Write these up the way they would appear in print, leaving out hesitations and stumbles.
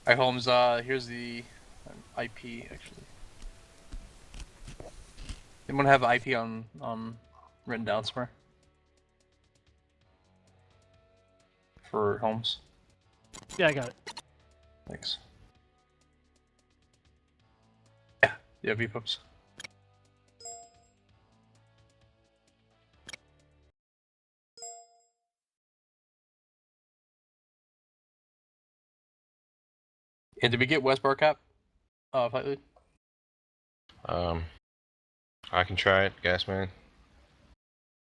Alright, Holmes, here's the IP, actually. Anyone have IP on written down somewhere? For Holmes? Yeah, I got it. Thanks. Yeah, VPUBs. And did we get West Barcap? Flight lead? I can try it, Gasman.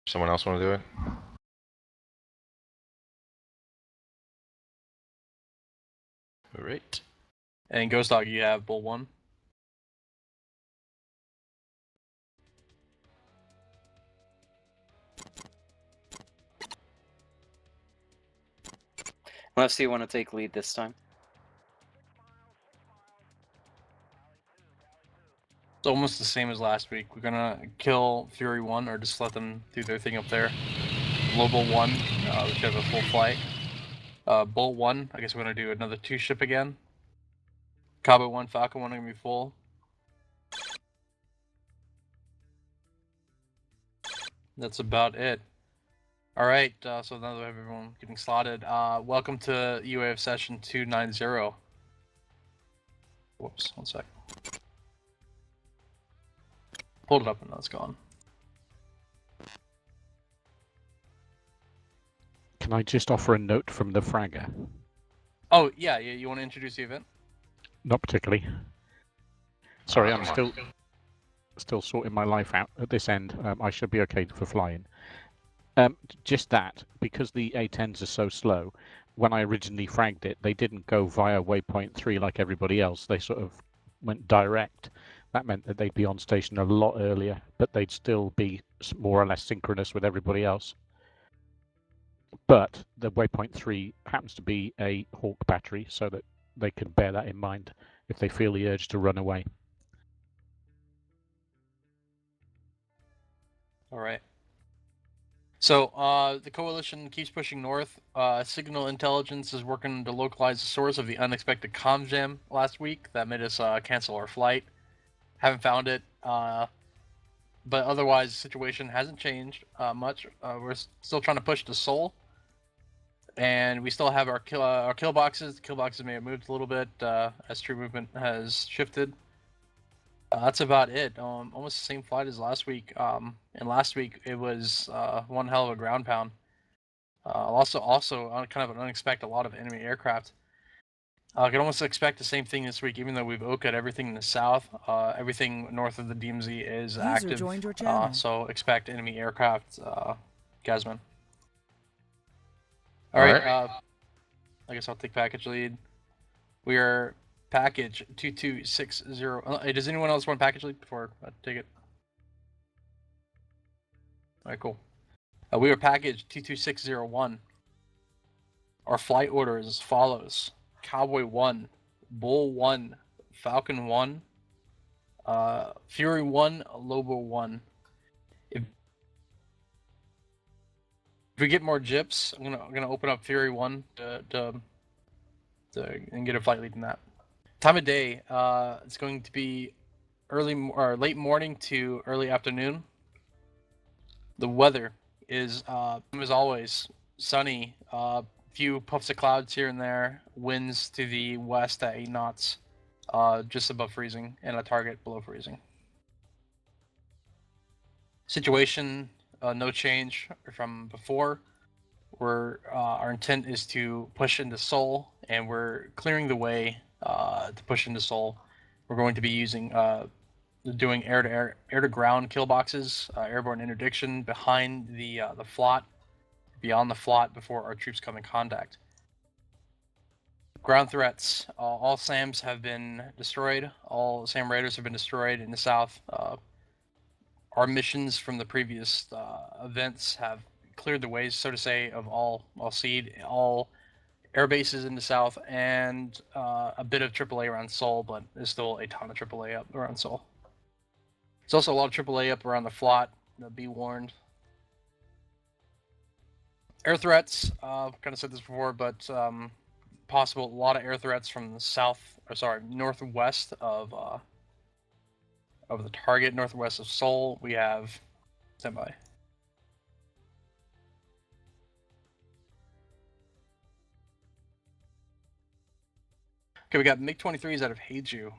Someone else want to do it? Alright. And Ghost Dog, you have Bull 1. Unless you want to take lead this time. It's almost the same as last week. We're gonna kill Fury 1, or just let them do their thing up there. Global 1, which have a full flight. Bull 1, I guess we're gonna do another 2-ship again. Cabo 1, Falcon 1 are gonna be full. That's about it. Alright, so now that we have everyone getting slotted, welcome to Uoaf session 290. Whoops, one sec. Pulled it up and now it's gone. Can I just offer a note from the fragger? Oh, yeah, you want to introduce the event? Not particularly. Sorry, I'm still sorting my life out at this end. I should be okay for flying. Just that, because the A10s are so slow, when I originally fragged it, they didn't go via waypoint 3 like everybody else. They sort of went direct. That meant that they'd be on station a lot earlier, but they'd still be more or less synchronous with everybody else. But the waypoint 3 happens to be a Hawk battery, so that they can bear that in mind if they feel the urge to run away. Alright. So, the Coalition keeps pushing north. Signal Intelligence is working to localize the source of the unexpected comm jam last week that made us cancel our flight. Haven't found it, but otherwise the situation hasn't changed much. We're still trying to push to Seoul, and we still have our kill boxes. The kill boxes may have moved a little bit as troop movement has shifted. That's about it. Almost the same flight as last week. And last week it was one hell of a ground pound. Also kind of an unexpected lot of enemy aircraft. I can almost expect the same thing this week, even though we've OK'd everything in the south. Everything north of the DMZ is active. So expect enemy aircraft, Gasman. Alright, I guess I'll take package lead. We are package 2260. Does anyone else want package lead before I take it? Alright, cool. We are package 22601. Our flight order is as follows: Cowboy 1, Bull 1, Falcon 1, Fury 1, Lobo 1. If we get more gyps, I'm gonna open up Fury 1 to and get a flight lead in that. Time of day, it's going to be late morning to early afternoon. The weather is, as always, sunny. Few puffs of clouds here and there. Winds to the west at 8 knots, just above freezing, and a target below freezing. Situation, no change from before. Our intent is to push into Seoul, and we're clearing the way to push into Seoul. We're going to be using doing air-to-ground kill boxes, airborne interdiction behind the flot, beyond the flot before our troops come in contact. Ground threats: all SAMs have been destroyed. All SAM raiders have been destroyed in the south. Our missions from the previous events have cleared the ways, so to say, of all SEED, all air bases in the south, and a bit of AAA around Seoul, but there's still a ton of AAA up around Seoul. There's also a lot of AAA up around the flot. Be warned. Air threats, kind of said this before, but possible a lot of air threats from the northwest of the target, northwest of Seoul. We have standby. Okay, we got MiG-23s out of Haeju.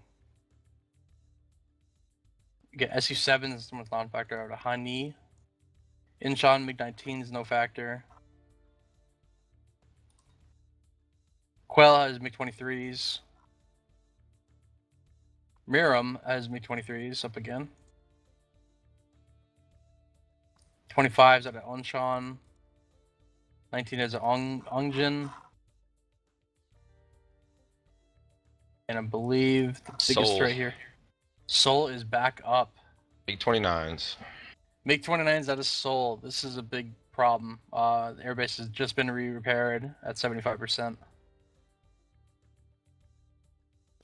We get Su-7s with non-factor out of Hani. Incheon MiG-19s no factor. Quell has MiG-23s. Miram has MiG-23s up again. 25s out of Onshan. 19 is Ongjin. And I believe the biggest Seoul. threat here. Seoul is back up. MiG-29s. MiG-29s out of Seoul. This is a big problem. The airbase has just been re-repaired at 75%.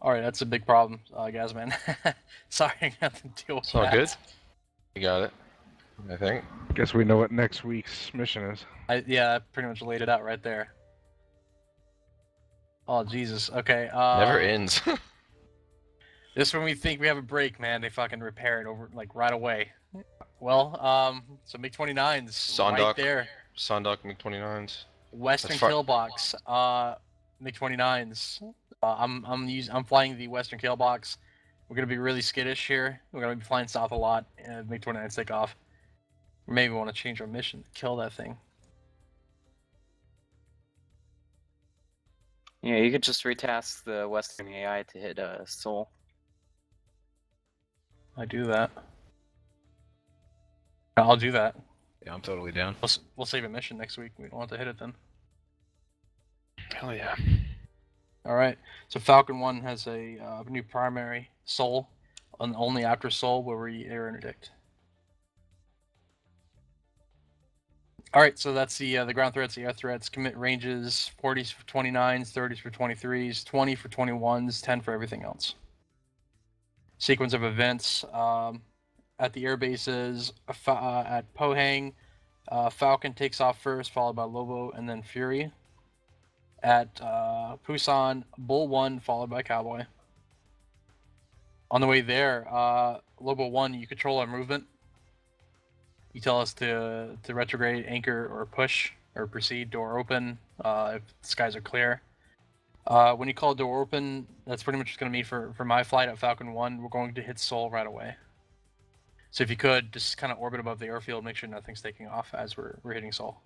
Alright, that's a big problem, guys, man. Sorry, I have to deal with It's all that. good. You got it, I think. Guess we know what next week's mission is. Yeah, I pretty much laid it out right there. Oh, Jesus. Okay. Never ends. This is when we think we have a break, man. They fucking repair it over, like, right away. Well, so MiG-29s right Sondok. there. Sondok MiG-29s. Western That's far- kill box. MiG-29s. I'm flying the Western kill box. We're gonna be really skittish here. We're gonna be flying south a lot, and MiG-29s take off. Maybe we want to change our mission to kill that thing. Yeah, you could just retask the Western AI to hit Seoul. I do that. I'll do that. Yeah, I'm totally down. We'll save a mission next week. We don't want to hit it then. Hell yeah. All right. So Falcon 1 has a new primary, Seoul, and only after Seoul will we air interdict. All right. So that's the ground threats, the air threats. Commit ranges: 40s for 29s, 30s for 23s, 20 for 21s, 10 for everything else. Sequence of events at the air bases at Pohang. Falcon takes off first, followed by Lobo, and then Fury. At Busan, Bull 1, followed by Cowboy. On the way there, Lobo 1, you control our movement. You tell us to retrograde, anchor, or push, or proceed, door open, if the skies are clear. When you call door open, that's pretty much just going to mean for my flight at Falcon 1, we're going to hit Seoul right away. So if you could, just kind of orbit above the airfield, make sure nothing's taking off as we're hitting Seoul.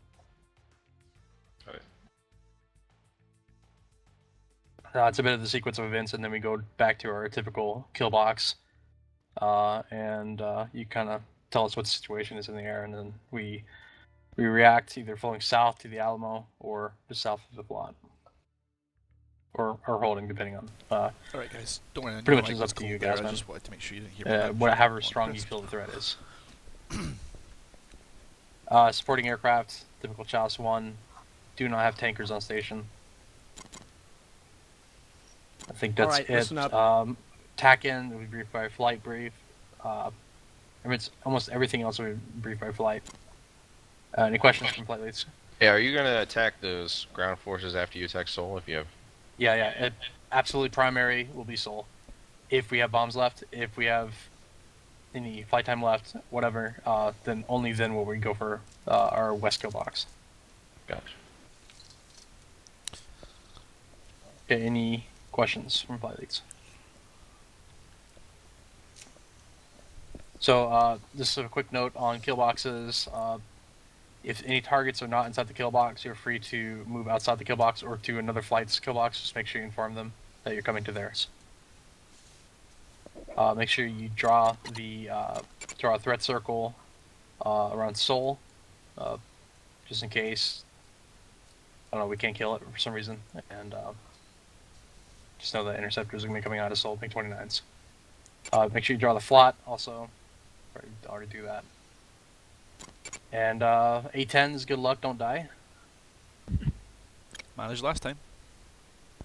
Got it. It's a bit of the sequence of events, and then we go back to our typical kill box, and you kind of tell us what the situation is in the air, and then we react either flowing south to the Alamo or just south of the plot, or holding, depending on Alright, guys. Don't worry. Pretty much it's up to you guys, I man. just wanted to make sure you didn't hear me. however strong you feel the threat is. Supporting aircraft, typical Chaos 1, do not have tankers on station. I think that's Alright, it. listen up. TAC in, we brief by flight brief. I mean, it's almost everything else we brief by flight. Any questions from flight leads? Yeah, are you gonna attack those ground forces after you attack Seoul if you have? Yeah. Absolutely primary will be Seoul. If we have bombs left, if we have any flight time left, whatever, then only then will we go for our west kill box. Gotcha. Okay, any questions from flight leads? So just a quick note on kill boxes. If any targets are not inside the kill box, you're free to move outside the kill box or to another flight's kill box. Just make sure you inform them that you're coming to theirs. Make sure you draw a threat circle around Seoul, just in case. I don't know, we can't kill it for some reason, and just know that interceptors are gonna be coming out of Seoul, MiG-29s. Make sure you draw the flot also. Already do that. And A-10s, good luck, don't die. Managed last time.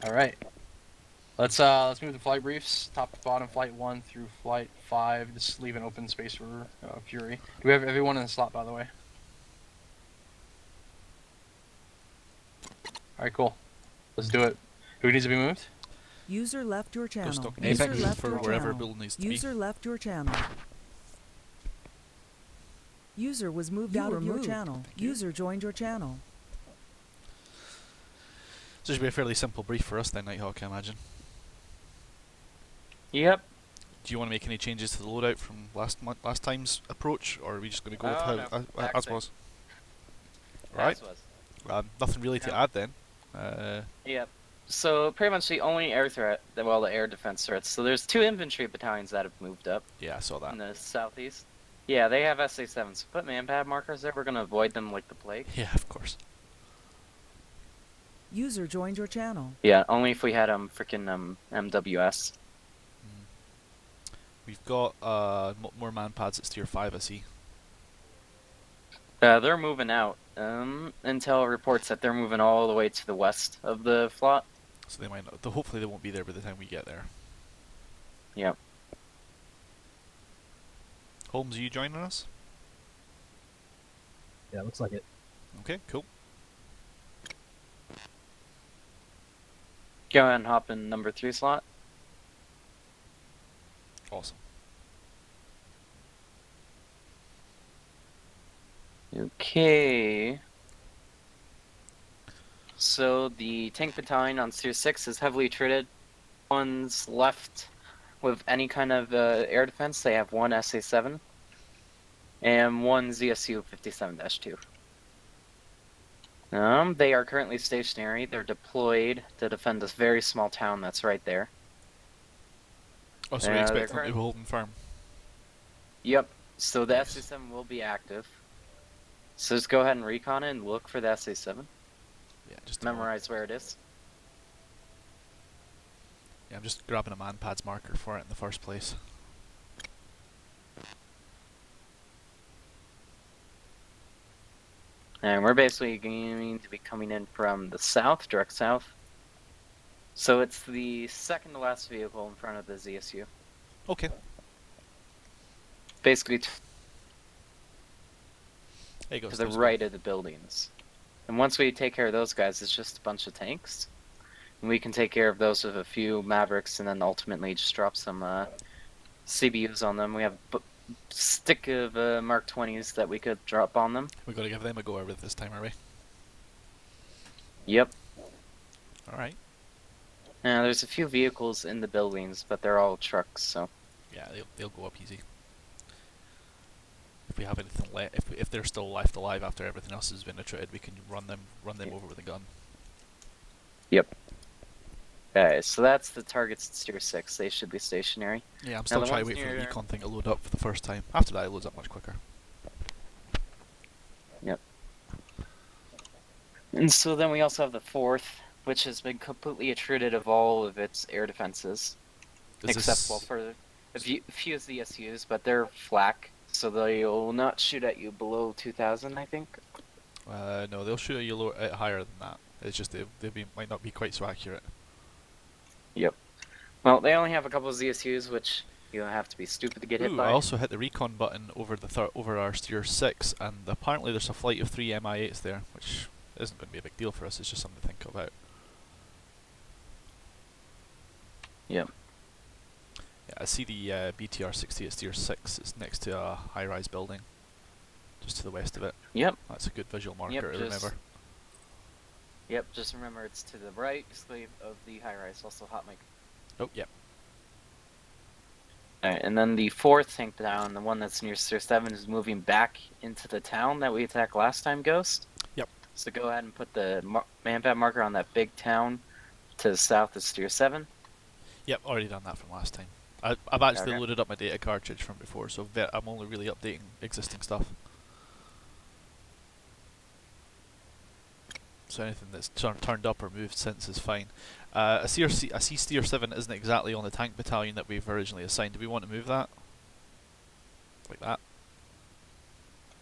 All right. Let's move the flight briefs, top to bottom, flight 1 through flight 5. Just leave an open space for Fury. Do we have everyone in the slot, by the way? All right, cool. Let's do it. Who needs to be moved? User left your channel. stuck in User Apex left for your wherever channel. building needs to be. User left your channel. User was moved out of your channel. Thank you. User joined your channel. So it should be a fairly simple brief for us then, Nighthawk, I imagine. Yep. Do you want to make any changes to the loadout from last time's approach, or are we just going to go with Oh, how no. as Back was? Right. As was. Nothing really to No. add then. Yep. So pretty much the only air threat, well, the air defense threats. So there's 2 infantry battalions that have moved up Yeah, I saw that. in the southeast. Yeah, they have SA7s. Put manpad markers there. We're gonna avoid them like the plague. Yeah, of course. User joined your channel. Yeah, only if we had freaking MWS. We've got more man pads at tier 5, I see. They're moving out. Intel reports that they're moving all the way to the west of the flot. So they might not. Hopefully they won't be there by the time we get there. Yep. Holmes, are you joining us? Yeah, looks like it. Okay, cool. Go ahead and hop in number 3 slot. Awesome. Okay. So the tank battalion on Tier 6 is heavily treated. One's left with any kind of air defense. They have 1 SA-7 and 1 ZSU 57-2. They are currently stationary. They're deployed to defend this very small town that's right there. Oh, so we they're expect them to current- be holding firm. Yep. So the Nice. SA-7 will be active. So just go ahead and recon it and look for the SA-7. Yeah, just a moment. Memorize where it is. Yeah, I'm just grabbing a man pads marker for it in the first place. And we're basically going to be coming in from the south, direct south. So it's the second to last vehicle in front of the ZSU. Okay. Basically There you go. to the There's right of the buildings. And once we take care of those guys, it's just a bunch of tanks. And we can take care of those with a few Mavericks and then ultimately just drop some CBUs on them. We have a stick of Mark 20s that we could drop on them. We got to give them a go over this time, are we? Yep. Alright. There's a few vehicles in the buildings, but they're all trucks, so. Yeah, they'll go up easy. If we have anything left, if they're still left alive after everything else has been attrited, we can run them over with a gun. Yep. Okay, so that's the targets at Tier 6. They should be stationary. Yeah, I'm still the trying to ones wait for the near- recon thing to load up for the first time. After that, it loads up much quicker. Yep. And so then we also have the 4th, which has been completely attrited of all of its air defenses. Is Except, this- well, for a few of the SUs, but they're flak, so they will not shoot at you below 2,000, I think. No, they'll shoot at you higher than that. It's just might not be quite so accurate. Yep. Well, they only have a couple of ZSUs, which you have to be stupid to get hit Ooh, by. I also hit the recon button over over our Tier 6, and apparently there's a flight of 3 MI8s there, which isn't going to be a big deal for us. It's just something to think about. Yep. Yeah, I see the BTR-60 at Tier 6. It's next to a high-rise building, just to the west of it. Yep. That's a good visual marker Yep, to just- remember. Yep, just remember it's to the right basically of the high rise, also hot mic. Oh, yeah. Alright, and then the 4th tank down, the one that's near Tier 7, is moving back into the town that we attacked last time, Ghost. Yep. So go ahead and put the manpad marker on that big town to the south of Tier 7. Yep, already done that from last time. I've actually Okay. loaded up my data cartridge from before, so I'm only really updating existing stuff. So anything that's turned up or moved since is fine. I see Tier 7 isn't exactly on the tank battalion that we've originally assigned. Do we want to move that? Like that?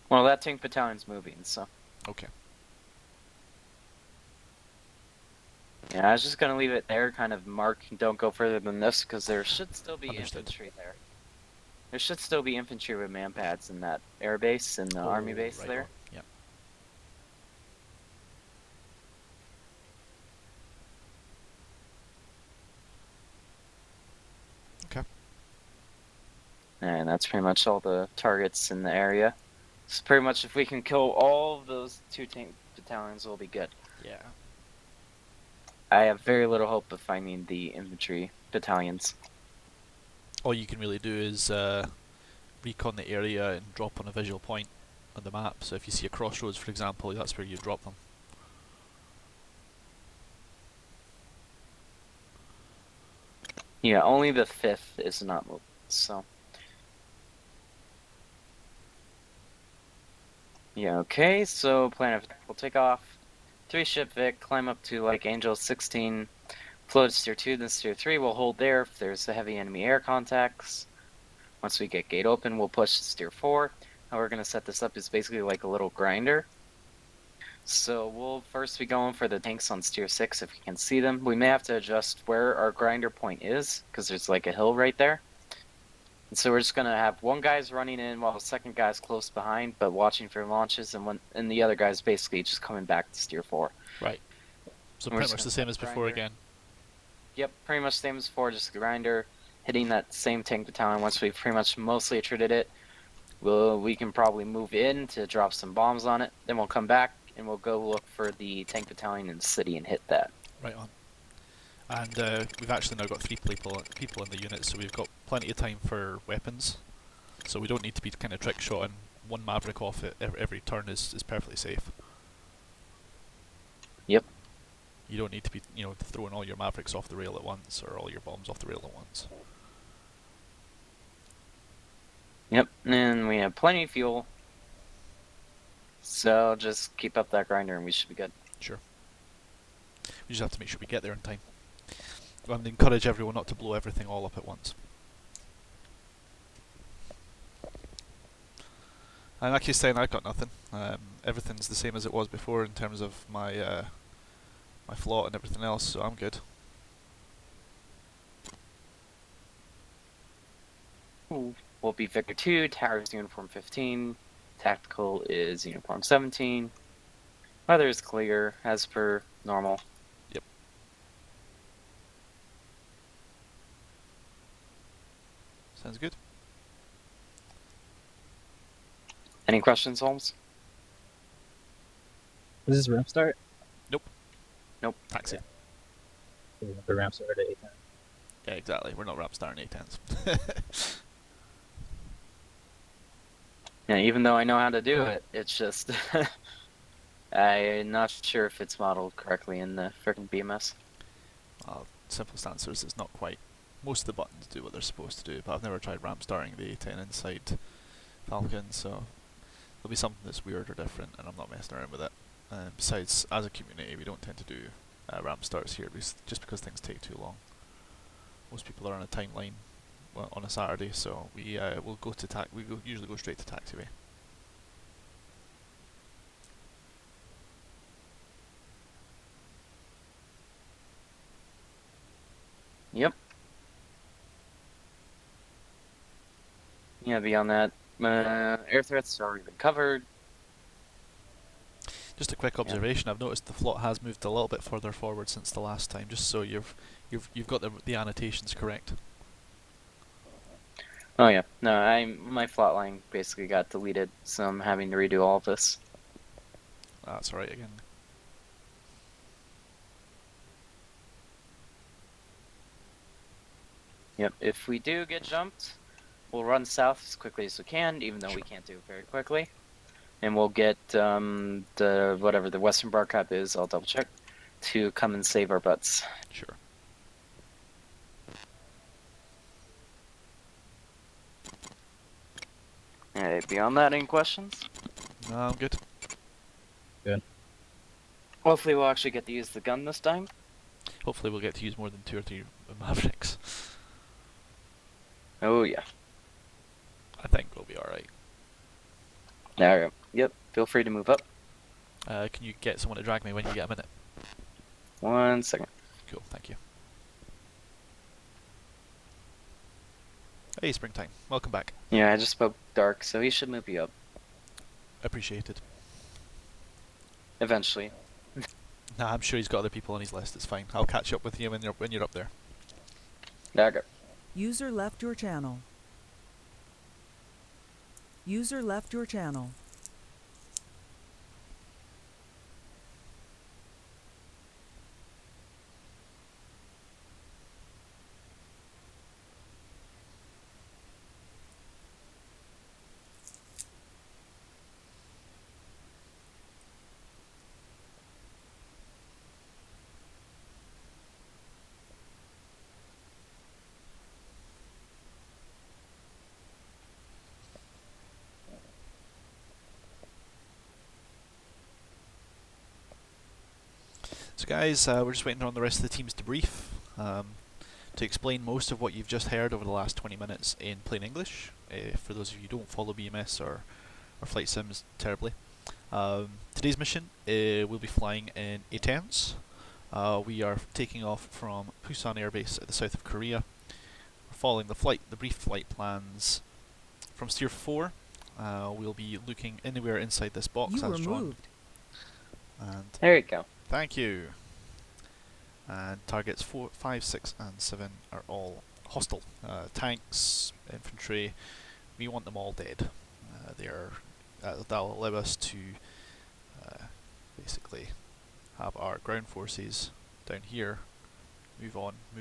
Well, that tank battalion's moving, so. Okay. Yeah, I was just gonna leave it there, kind of mark, don't go further than this, because there should still be Understood. infantry there. There should still be infantry with manpads in that air base and the army base right there. on. Yep. And that's pretty much all the targets in the area. So pretty much if we can kill all of those 2 tank battalions, we'll be good. Yeah. I have very little hope of finding the infantry battalions. All you can really do is recon the area and drop on a visual point on the map. So if you see a crossroads, for example, that's where you drop them. Yeah, only the 5th is not moved, so. Yeah, okay, so plan of attack will take off. 3-ship Vic, climb up to like Angel 16, float to Steer 2, then Steer 3, we'll hold there if there's a heavy enemy air contacts. Once we get gate open, we'll push to Steer 4. How we're going to set this up is basically like a little grinder. So we'll first be going for the tanks on Steer 6 if we can see them. We may have to adjust where our grinder point is, because there's like a hill right there. And so we're just going to have one guy's running in while the second guy's close behind, but watching for launches, and the other guy's basically just coming back to Steer 4. Right. So We're pretty just much the gonna same set as before grinder. again. Yep, pretty much same as before, just the grinder, hitting that same tank battalion. Once we've pretty much mostly attrited it, we can probably move in to drop some bombs on it. Then we'll come back and we'll go look for the tank battalion in the city and hit that. Right on. And we've actually now got 3 people in the unit, so we've got plenty of time for weapons. So we don't need to be kind of trick shotting one Maverick off it every turn is perfectly safe. Yep. You don't need to be, throwing all your Mavericks off the rail at once or all your bombs off the rail at once. Yep, and we have plenty of fuel. So just keep up that grinder and we should be good. Sure. We just have to make sure we get there in time. I would encourage everyone not to blow everything all up at once. I'm actually saying I've got nothing. Everything's the same as it was before in terms of my my float and everything else, so I'm good. Will be Victor 2, Towers Uniform 15, Tactical is Uniform 17. Weather is clear, as per normal. Yep. Sounds good. Any questions, Holmes? Is this ramp start? Taxi. Okay. So we want the ramp start at 8 times. Yeah, exactly. We're not ramp starting A10s. Yeah, even though I know how to do it, it's just I'm not sure if it's modeled correctly in the frickin' BMS. Simplest answer is it's not quite. Most of the buttons do what they're supposed to do, but I've never tried ramp starting the A10 inside Falcon, so there'll be something that's weird or different, and I'm not messing around with it. Besides, as a community, we don't tend to do ramp starts here, just because things take too long. Most people are on a timeline on a Saturday, so we will go to usually go straight to taxiway. Yep. Yeah, beyond that, air threats have already been covered. Just a quick observation. I've noticed the float has moved a little bit further forward since the last time, just so you've got the annotations correct. Oh yeah, no, my flat line basically got deleted, so I'm having to redo all of this. That's alright again. Yep, if we do get jumped, we'll run south as quickly as we can, even though we can't do it very quickly. And we'll get whatever the Western Bar Cup is, I'll double check, to come and save our butts. Sure. Alright, beyond that, any questions? No, I'm good. Hopefully we'll actually get to use the gun this time. Hopefully we'll get to use more than 2 or 3 Mavericks. Oh yeah. I think we'll be alright. Alright, yep, feel free to move up. Can you get someone to drag me when you get a minute? 1 second. Cool, thank you. Hey, Springtime. Welcome back. Yeah, I just spoke Dark, so he should move you up. Appreciated. Eventually. Nah, I'm sure he's got other people on his list. It's fine. I'll catch up with you when you're up there. There we go. User left your channel. User left your channel. So guys, we're just waiting on the rest of the teams to brief, to explain most of what you've just heard over the last 20 minutes in plain English, for those of you who don't follow BMS or flight sims terribly. Today's mission, we'll be flying in A-10s. We are taking off from Busan Air Base at the south of Korea. We're following the brief flight plans from Steer 4. We'll be looking anywhere inside this box You were as drawn. moved. And There you go. thank you. And targets 4, 5, 6, and 7 are all hostile. Tanks, infantry, we want them all dead. That'll allow us to basically have our ground forces down here move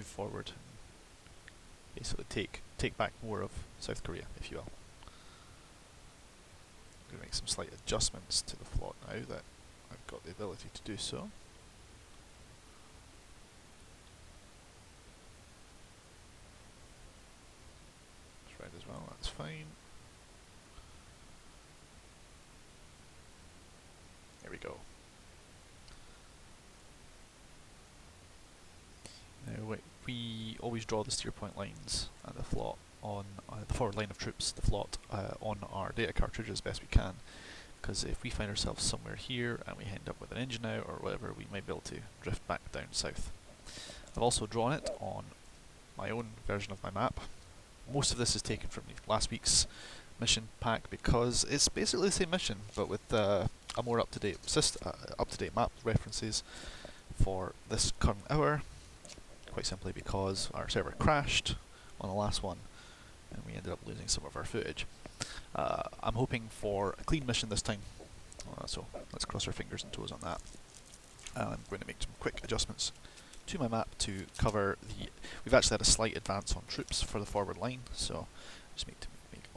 forward, and basically take back more of South Korea, if you will. I'm going to make some slight adjustments to the plot now that I've got the ability to do so. That's right as well, that's fine. There we go. Now we always draw the steer point lines and the flot on the forward line of troops, the flot on our data cartridge as best we can, because if we find ourselves somewhere here and we end up with an engine out or whatever, we might be able to drift back down south. I've also drawn it on my own version of my map. Most of this is taken from last week's mission pack because it's basically the same mission but with a more up-to-date map references for this current hour, quite simply because our server crashed on the last one and we ended up losing some of our footage. I'm hoping for a clean mission this time, so let's cross our fingers and toes on that. I'm going to make some quick adjustments to my map to cover the... We've actually had a slight advance on troops for the forward line, so just make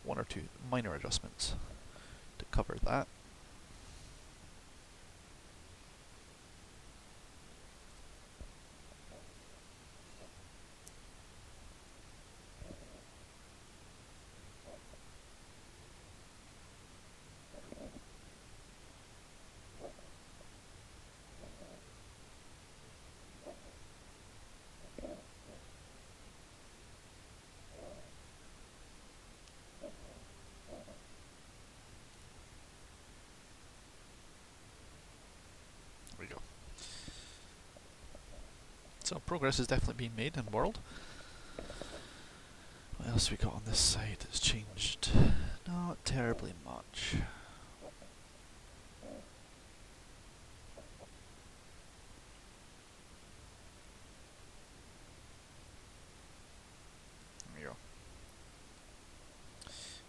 one or two minor adjustments to cover that. There we go. So progress is definitely being made in world. What else we got on this side that's changed? Not terribly much. There we go.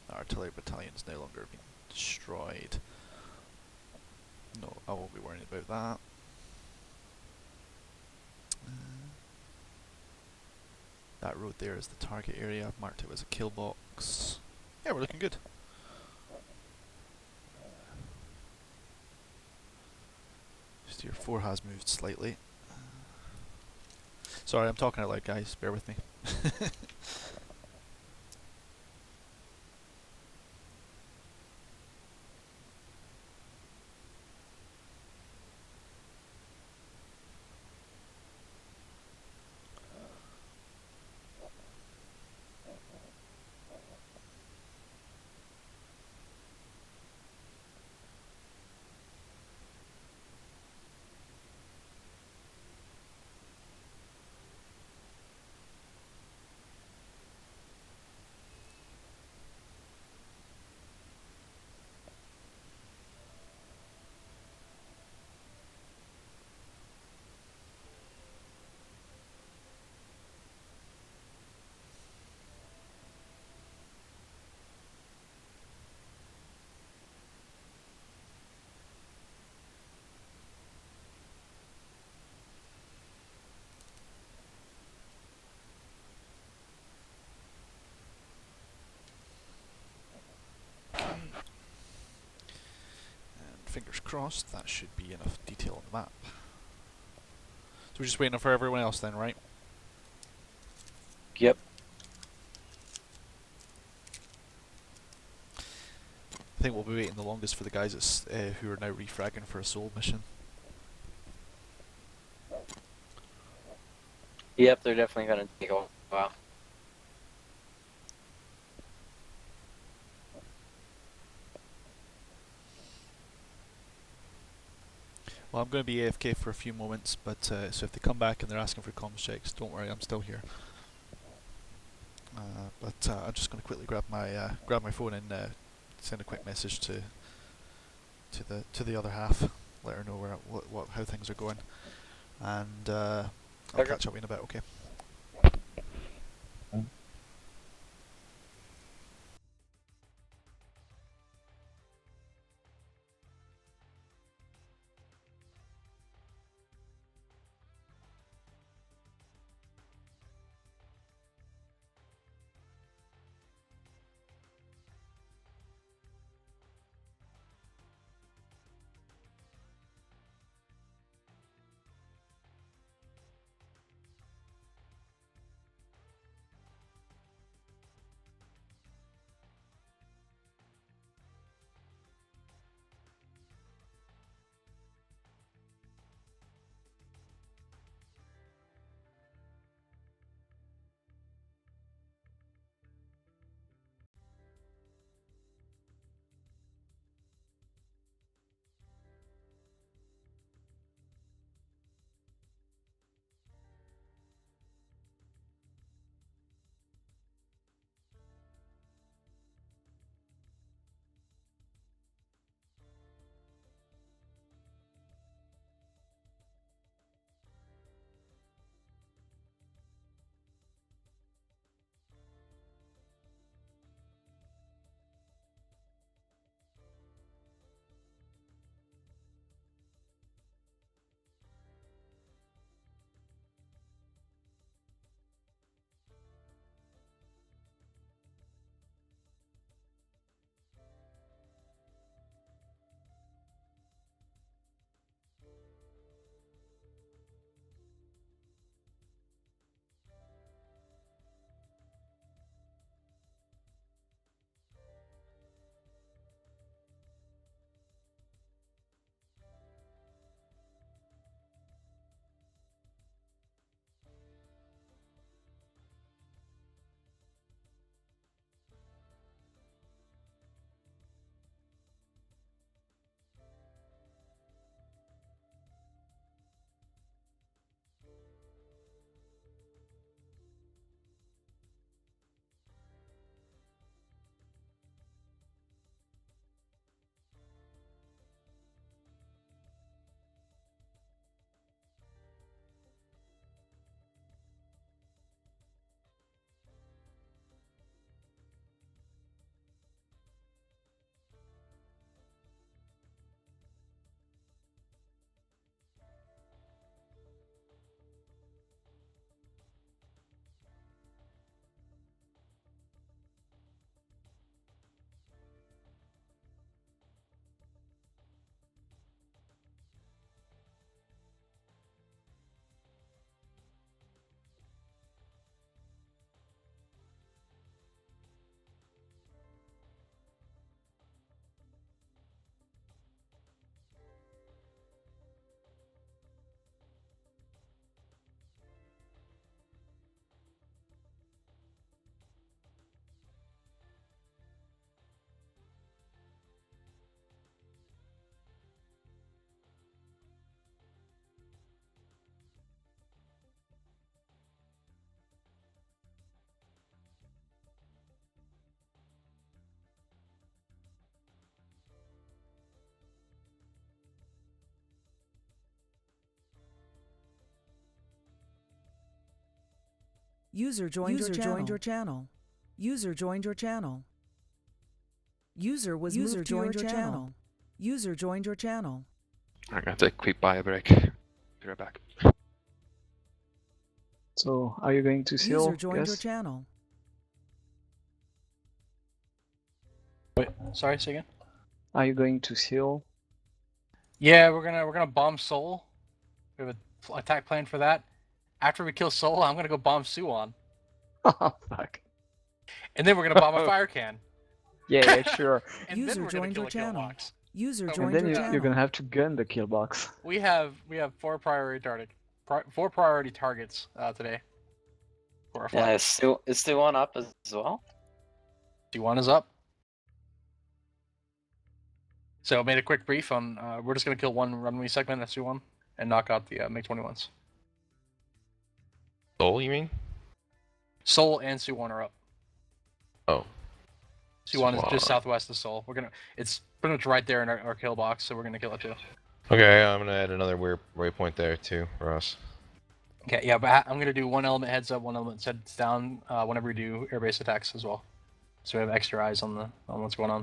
The artillery battalion is no longer being destroyed. No, I won't be worrying about that. That road there is the target area. I've marked it as a kill box. Yeah, we're looking good. Steer 4 has moved slightly. Sorry, I'm talking out loud, guys. Bear with me. fingers crossed, that should be enough detail on the map. So we're just waiting for everyone else then, right? Yep. I think we'll be waiting the longest for the guys who are now refragging for a soul mission. Yep, they're definitely gonna take a while. Well, I'm going to be AFK for a few moments, but so if they come back and they're asking for comms checks, don't worry, I'm still here. I'm just going to quickly grab my phone and send a quick message to the other half, let her know how things are going, and I'll catch up in a bit. Okay. User joined your channel. User joined your channel. User was moved to your channel. User joined your channel. I'm gonna take a quick bio break. Be right back. So, are you going to seal? User joined your Yes? channel. Wait, sorry, say again? Are you going to seal Yeah, we're gonna bomb Seoul. We have a attack plan for that. After we kill Seoul, I'm gonna go bomb Suwon, Oh, fuck. and then we're gonna bomb a fire can, Yeah, sure. and User then we're gonna joined kill your a kill channel. box. User And And joined then your you're channel. gonna have to gun the kill box. We have four priority targets today for our flight. Yeah, is Suwon up as well? Suwon is up. So I made a quick brief on. We're just gonna kill one runway segment at Suwon and knock out the MiG-21s. Soul, you mean? Seoul and Suwon are up. Oh. Suwon is just Suwon. southwest of Seoul. It's pretty much right there in our kill box, so we're gonna kill it too. Okay, I'm gonna add another waypoint there too, Ross. Okay, yeah, but I'm gonna do one element heads up, one element heads down whenever we do airbase attacks as well, so we have extra eyes on what's going on.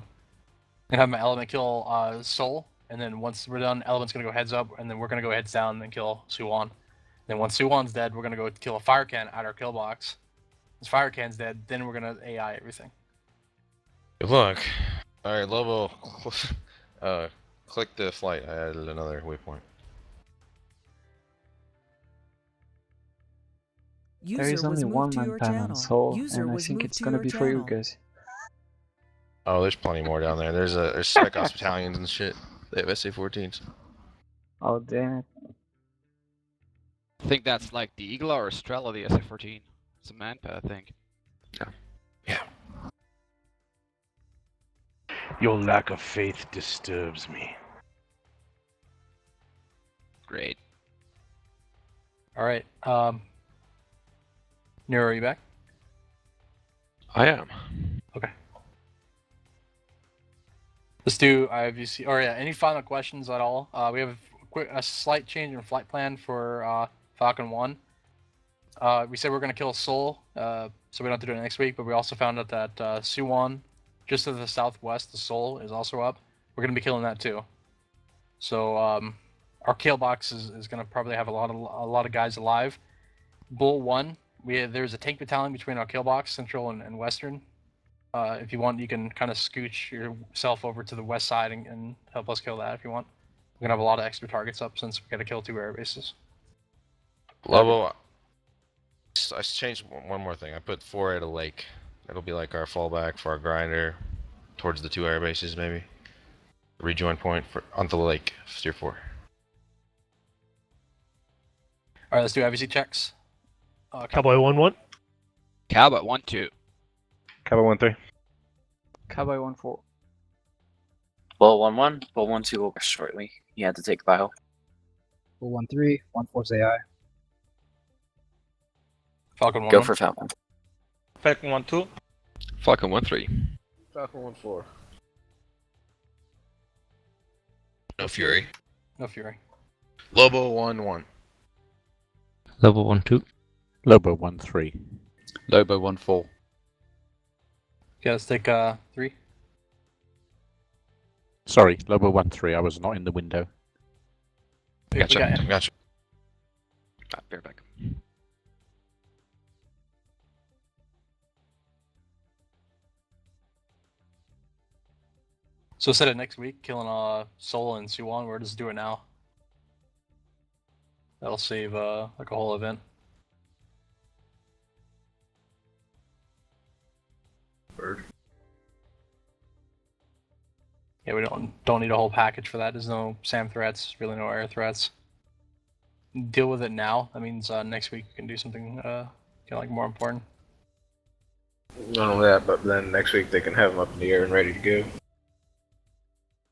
I'm gonna have my element kill Seoul, and then once we're done, element's gonna go heads up, and then we're gonna go heads down and then kill Suwon. Then once Suwon's dead, we're gonna go kill a fire can at our kill box. Once fire can's dead, then we're gonna AI everything. Good luck. Alright, Lobo. Click the flight. I added another waypoint. There is User was only moved to one your man on channel. Seoul, User and I was think moved it's to gonna your be for you channel. guys. Oh, there's plenty more down there. There's spec ops battalions and shit. They have SA-14s. Oh, damn it. I think that's like the Eagle or Estrella, the SA-14. It's a manpad, I think. Yeah. Your lack of faith disturbs me. Great. All right. Nero, are you back? I am. Okay. Let's do IVC. Or yeah, any final questions at all? We have a slight change in flight plan for Falcon 1. We said we're going to kill Seoul, so we don't have to do it next week, but we also found out that Suwon, just to the southwest of Seoul, is also up. We're going to be killing that too. So our kill box is going to probably have a lot of guys alive. Bull 1, there's a tank battalion between our kill box, central and western. If you want, you can kind of scooch yourself over to the west side and help us kill that if you want. We're going to have a lot of extra targets up since we got to kill 2 air bases. Lobo, I changed one more thing. I put 4 at a lake. That'll be like our fallback for our grinder towards the 2 air bases, maybe. Rejoin point on the lake, Tier 4. All right, let's do IVC checks. Cowboy 1-1. Cowboy 1-2. Cowboy 1-3. Cowboy 1-4. Bull 1-1. Bull 1-2 over shortly. You had to take bio. Bull 1-3. 1-4's AI. Falcon 1. Go for Falcon. Falcon 1-2. Falcon 1-3. Falcon 1-4. No Fury. No Fury. Lobo 1-1. Lobo 1-2. Lobo 1-3. Lobo 1-4. Okay, let's take 3. Sorry, Lobo 1-3. I was not in the window. We got him. Gotcha. Bear back. So instead of next week killing Seoul and Suwon, we're just do it now. That'll save like a whole event. Bird. Yeah, we don't need a whole package for that. There's no SAM threats, really no air threats. Deal with it now. That means next week we can do something like more important. Not only that, but then next week they can have them up in the air and ready to go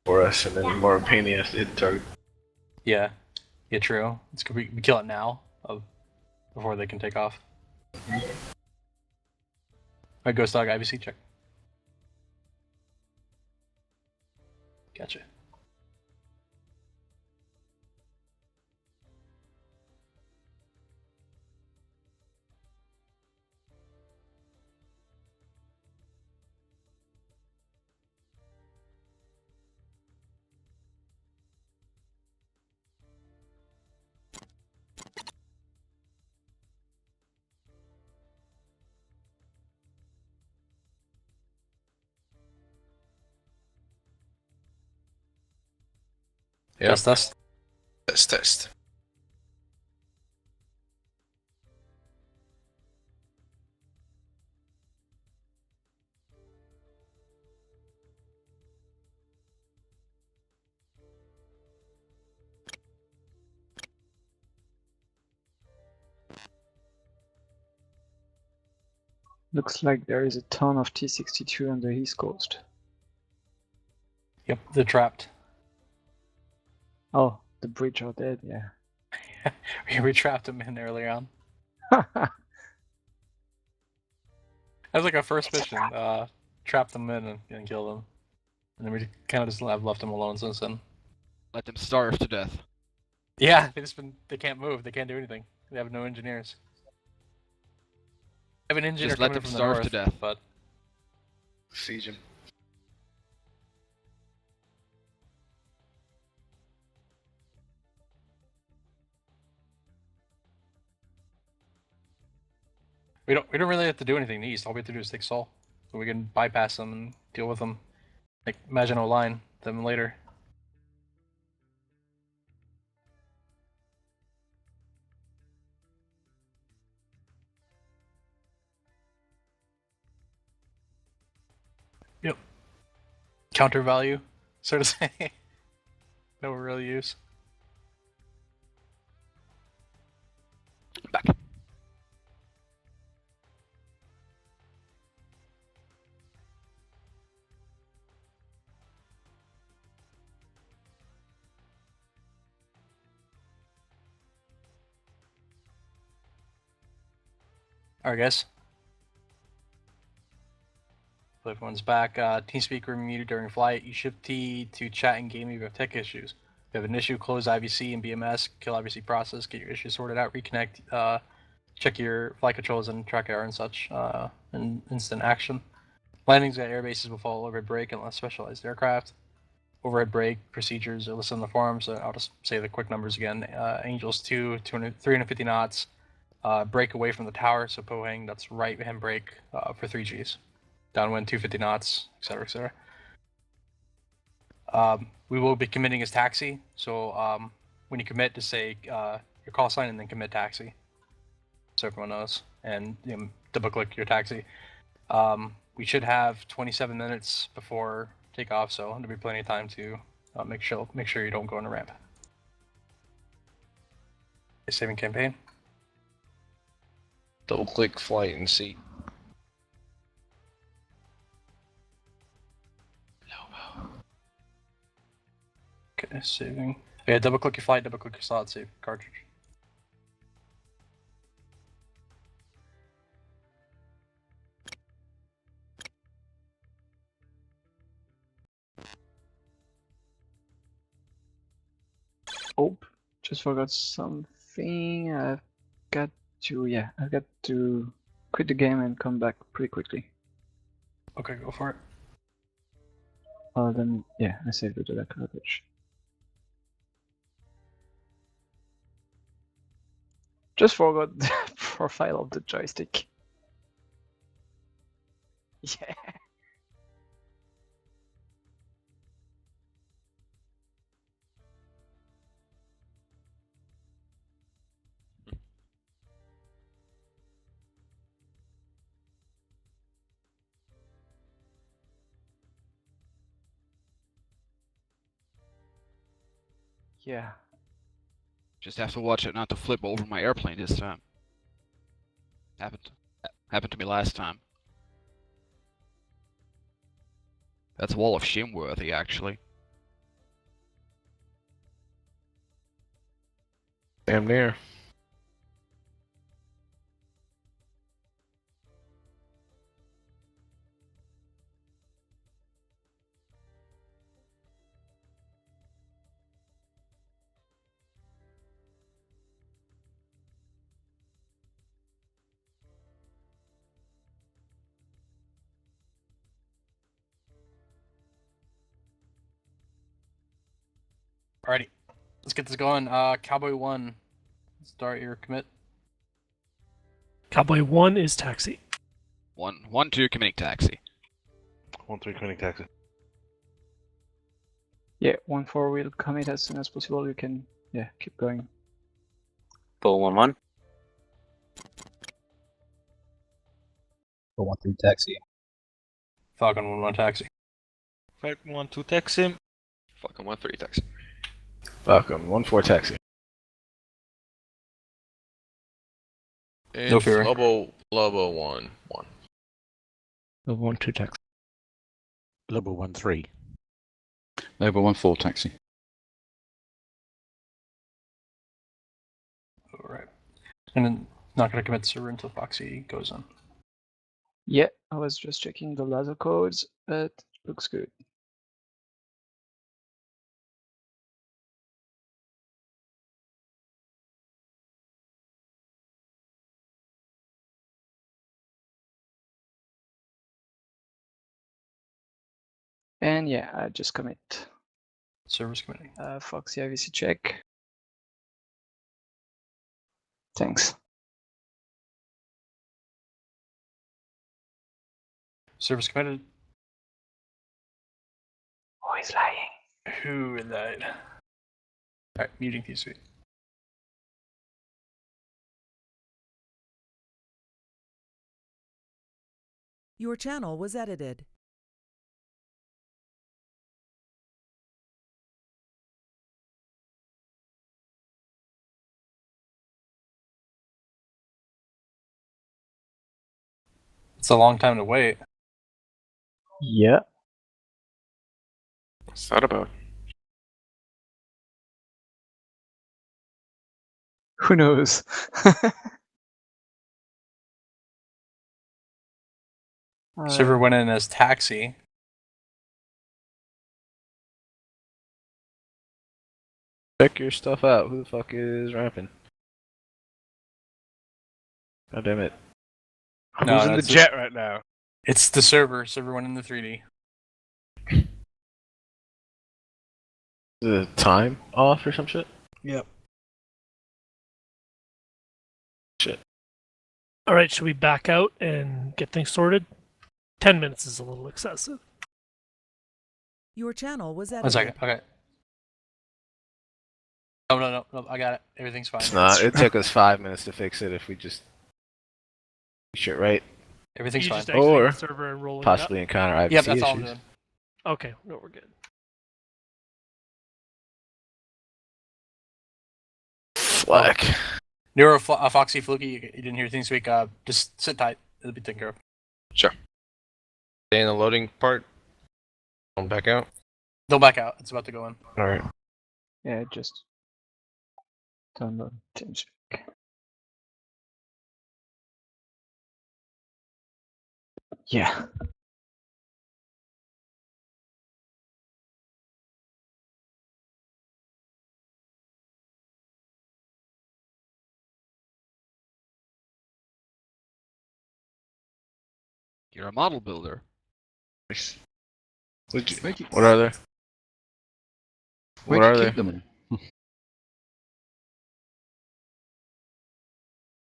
for us, and then more pain in the ass to hit the target. Yeah, true. It's good we kill it now before they can take off. Alright, Ghost Dog, IVC check. Gotcha. Yep. Test. Test. Looks like there is a ton of T-62 on the east coast. Yep, they're trapped. Oh, the bridge are dead, yeah. We trapped them in earlier on. That was like our first mission. Trap them in and kill them. And then we kind of just have left them alone since then. Let them starve to death. Yeah, they can't move. They can't do anything. They have no engineers. They have an engineer Just let coming them from the starve north, to death. but Siege him. we don't really have to do anything in the east. All we have to do is take Seoul, so we can bypass them and deal with them. Like Maginot Line them later. Yep. Counter value, so to say. No real use. Back. Alright, guys. So everyone's back. TeamSpeak room muted during flight. You shift T to chat and game if you have tech issues. If you have an issue, close IVC and BMS, kill IVC process, get your issue sorted out, reconnect, check your flight controls and track error and such, and instant action. Landings at air bases will follow overhead brake unless specialized aircraft. Overhead brake procedures are listed on the forums, so I'll just say the quick numbers again. Angels 2, 350 knots. Brake away from the tower, so Pohang, that's right hand brake for 3Gs. Downwind 250 knots, etc., etc. We will be committing as taxi, so when you commit, just say your call sign and then commit taxi, so everyone knows, and double click your taxi. We should have 27 minutes before takeoff, so there'll be plenty of time to make sure you don't go on a ramp. Saving campaign. Double click flight and seat. Okay, saving. Yeah, double click your flight, double click your slot, save cartridge. Oh, just forgot something. I've got to quit the game and come back pretty quickly. Okay, go for it. Then yeah, I saved it to that cartridge. Just forgot the profile of the joystick. Yeah. Yeah. Just have to watch it not to flip over my airplane this time. Happened to me last time. That's Wall of Shame worthy, actually. Damn near. Alrighty, let's get this going. Cowboy 1, start your commit. Cowboy 1 is taxi. 1-2 committing taxi. 1-3 committing taxi. Yeah, 1-4 will commit as soon as possible. You can, yeah, keep going. Bull 1-1. 413 taxi. Falcon 1-1 taxi. Falcon 1-2 taxi. Falcon 1-3 taxi. Falcon 1-4 taxi. And No fearing. Lobo 1-1. Level 1-2 taxi. Level 1-3. Level 1-4 taxi. Alright. And then not going to commit server until Foxy goes in. Yeah, I was just checking the laser codes, but looks good. And yeah, I just commit. Server's committing. Foxy IVC check. Thanks. Server's committed. Oh, he's lying. Who lied? Alright, muting T-Suite. Your channel was edited. It's a long time to wait. Yeah. What's that about? Who knows? Server went in as taxi. Check your stuff out. Who the fuck is ramping? God damn it. No, Who's in no, the it's jet right now? It's the server. Server went in the 3D. The time off or some shit? Yep. Shit. Alright, should we back out and get things sorted? 10 minutes is a little excessive. Your channel was edited. 1 second. Okay. Oh, no. I got it. Everything's fine. It's not. It took us 5 minutes to fix it if we just shit right. Everything's You fine. just exiting Or the server and rolling possibly encounter IVC Yep, that's issues. all I'm doing. it up? Okay, no, we're good. Fleck. Neuro Foxy Fluky, you didn't hear things this week. Just sit tight. It'll be taken care of. Sure. Stay in the loading part. Don't back out. They'll back out. It's about to go in. Alright. Yeah, just download Teams. Yeah. You're a model builder. What are they? What are they? Them.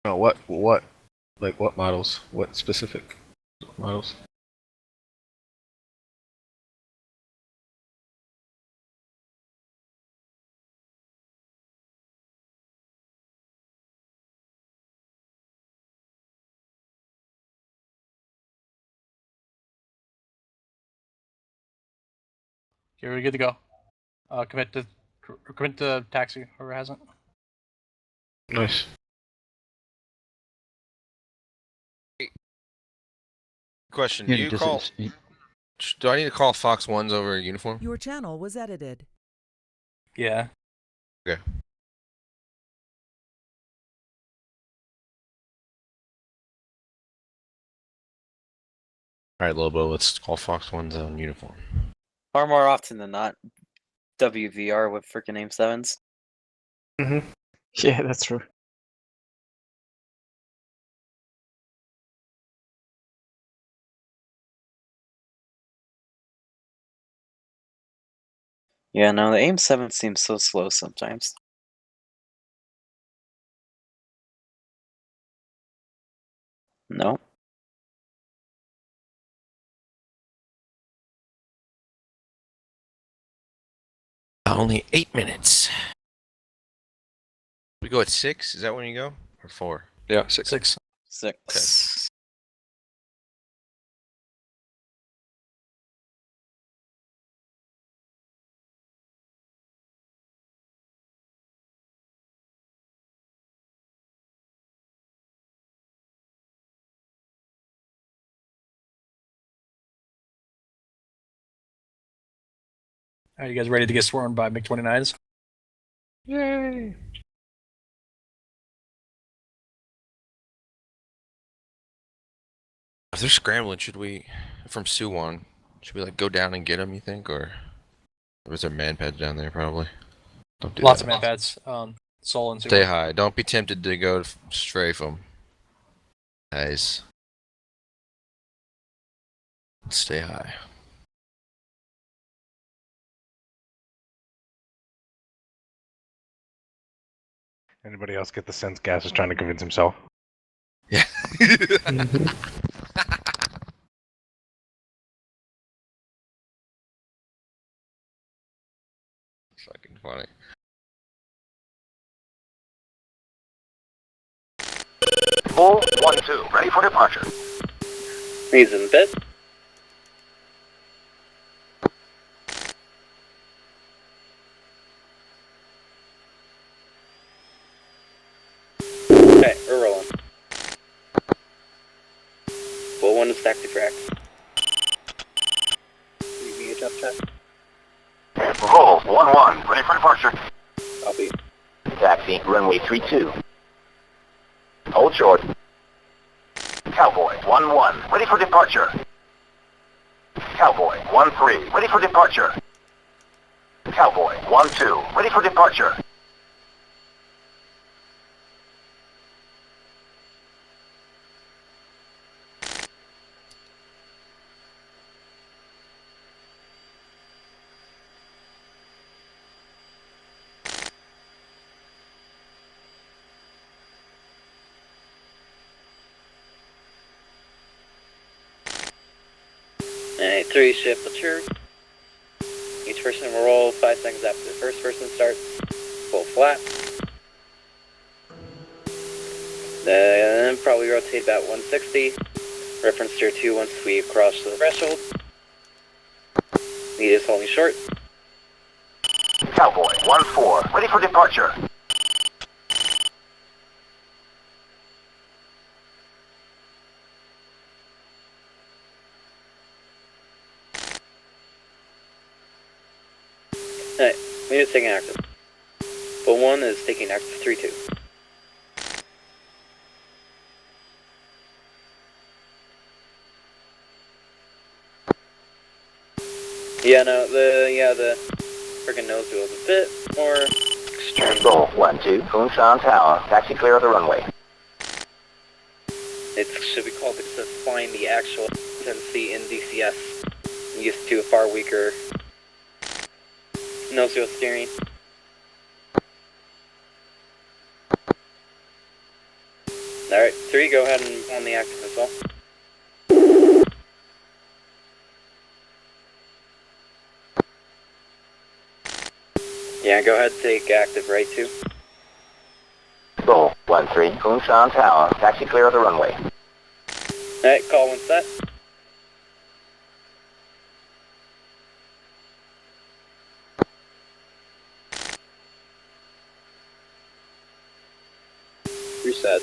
No, what? Like what models? What specific models? Okay, we're good to go. Commit to taxi. Whoever hasn't. Nice. Question: Yeah, Do you does call? it- Do I need to call Fox Ones over uniform? Your channel was edited. Yeah. Okay. All right, Lobo. Let's call Fox Ones on uniform. Far more often than not, WVR with freaking aim 7s. Mm-hmm. Yeah, that's true. Yeah, no, the aim 7 seems so slow sometimes. No. Only 8 minutes. We go at 6? Is that when you go? Or 4? Yeah, 6. 6. 6. Are you guys ready to get swarmed by MiG-29s? Yay! If they're scrambling, should we, from Suwon, should we like go down and get them, you think? Or was there man pads down there, probably? Don't do Lots that. of man pads. Sol and Stay Sewer. high. Don't be tempted to go strafe them. Guys. Stay high. Anybody else get the sense Gas is trying to convince himself? Yeah. Fucking funny. Bull 1-2, ready for departure. He's in bed. Okay, we're rolling. Bull 1 is stacked to track. UVH up check. Bull 1-1, ready for departure. Copy. Taxi, runway 32. Hold short. Cowboy 1-1, ready for departure. Cowboy 1-3, ready for departure. Cowboy 1-2, ready for departure. Alright, 3 shift mature. Each person will roll 5 seconds after the first person starts. Full flat. Then probably rotate about 160. Reference tier 2 once we cross the threshold. Lead is holding short. Cowboy 1-4, ready for departure. Alright, lead is taking active. Bull 1 is taking active 3-2. Yeah, no, the friggin' nose wheel is a bit more extreme. Bull 1-2, Kunshan Tower, taxi clear of the runway. It should be called because it's flying the actual tendency in DCS. Used to a far weaker nose wheel steering. Alright, 3, go ahead and on the active as well. Yeah, go ahead, take active right 2. Bull 1-3, Kunshan Tower, taxi clear of the runway. Alright, call when set. Reset.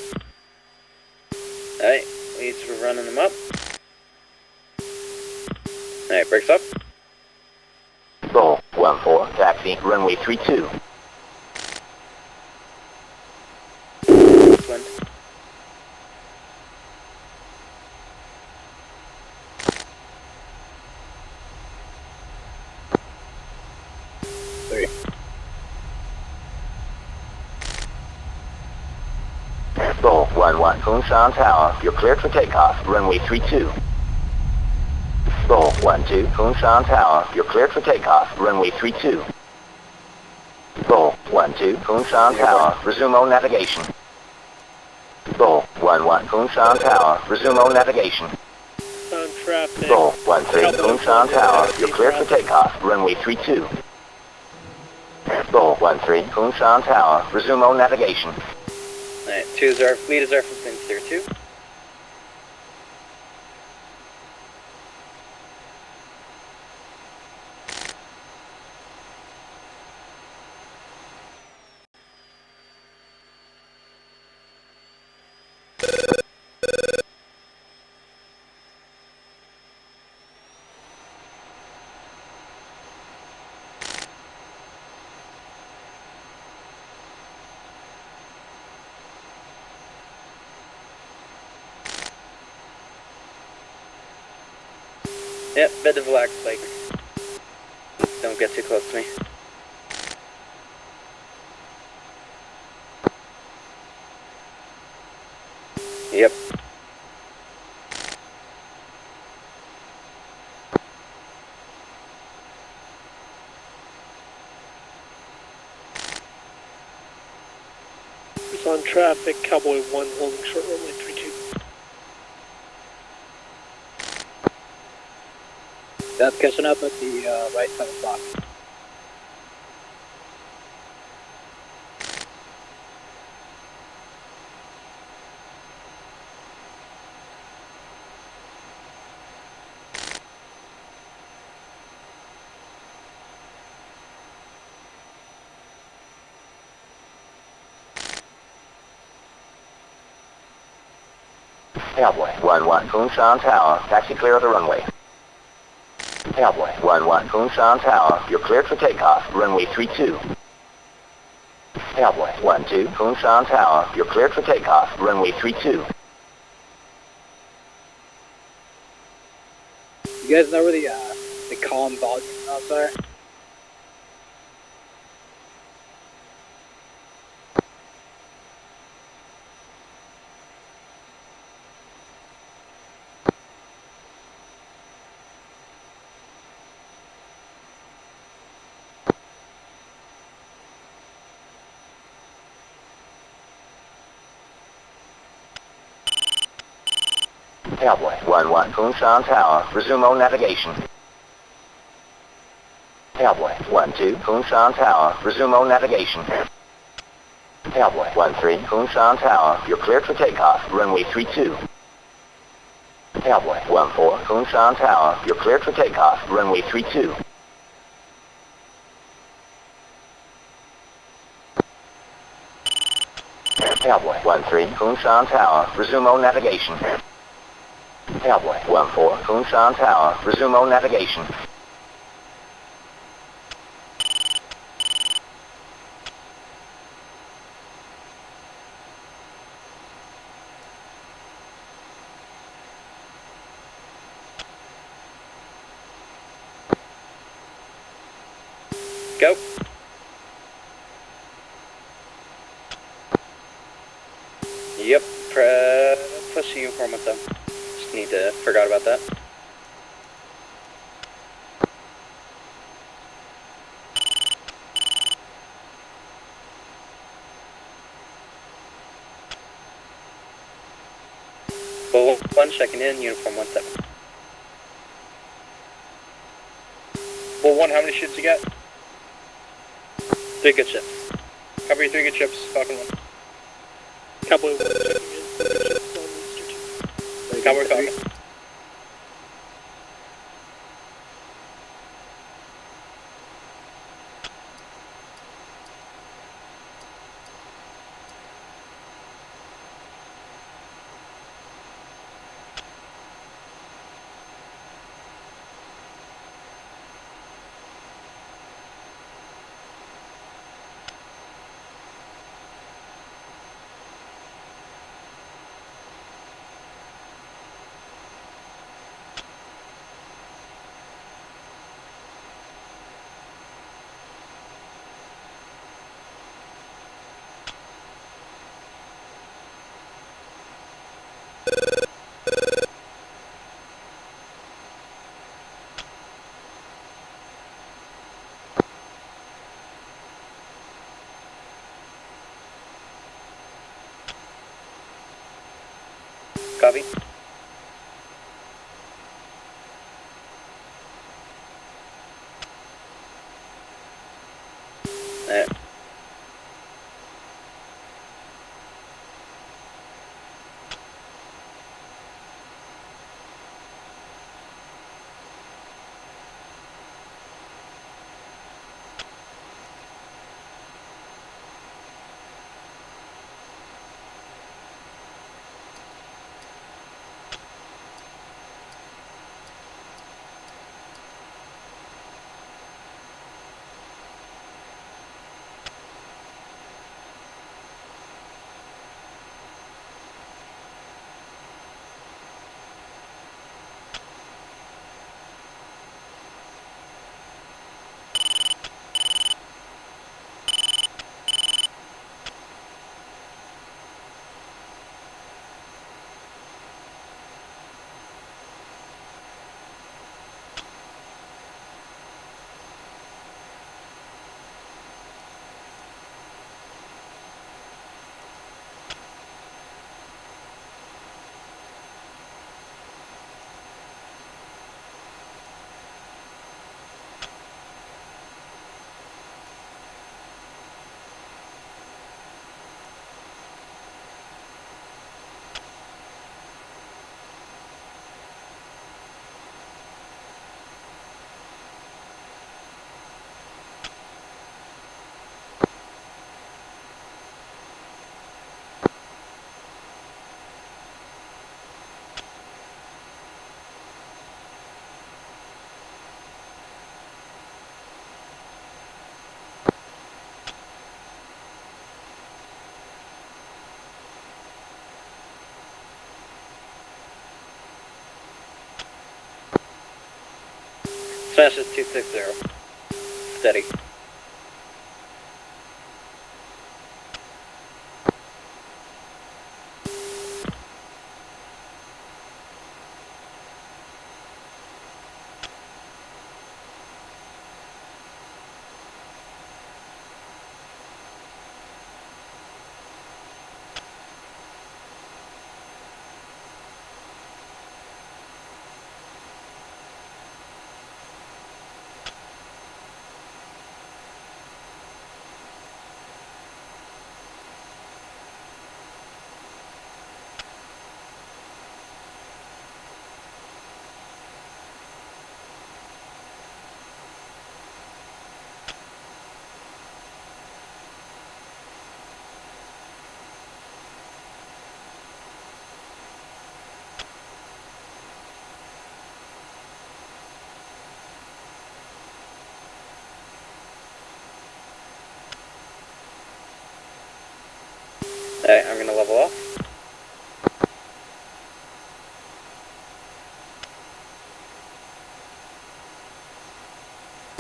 Alright, leads, we're running them up. Alright, brakes up. Bull 1-4, taxi, runway 32. Wind. Bull 1-1, Kunshan Tower, you're cleared for takeoff, runway 32. Bull 1-2, Kunshan Tower, you're cleared for takeoff, runway 32. Bull 1-2, Kunshan Tower, resume all navigation. Bull 1-1, Kunshan Tower, resume all navigation. On traffic. Bull 1-3, Kunshan Tower, you're cleared for takeoff, runway 32. Bull 1-3, Kunshan Tower. Resume on navigation. Alright, lead is our from clear 2. Yep, bed of black spike. Don't get too close to me. Yep. It's on traffic, Cowboy 1 holding short runway 32. That's catching up at the right side of the box. Cowboy 1-1, Kunshan Tower. Taxi clear of the runway. Cowboy 1-1, Kunshan Tower. You're cleared for takeoff. Runway 32. Cowboy 1-2, Kunshan Tower. You're cleared for takeoff. Runway 32. You guys know where the calm volume knobs are? Cowboy 1-1, Kunshan Tower. Resume on navigation. Cowboy 1-2, Kunshan Tower. Resume on navigation. Cowboy 1-3, Kunshan Tower. You're cleared for takeoff. Runway 32. Cowboy 1-4, Kunshan Tower. You're cleared for takeoff. Runway 32. Cowboy 1-3, Kunshan Tower. Resume on navigation. Cowboy 1-4, Kunshan Tower. Resume on navigation. Go. Yep, push the uniform with them. Just need to, forgot about that. Bull 1 checking in, uniform 1-7. Bull 1, how many ships you got? 3 good ships. Cover your 3 good ships, Falcon 1. Cowboy 1 checking in. Ships on Easter 2. Cowboy Falcon. Copy. Smash is 260. Steady. Alright, I'm gonna level off.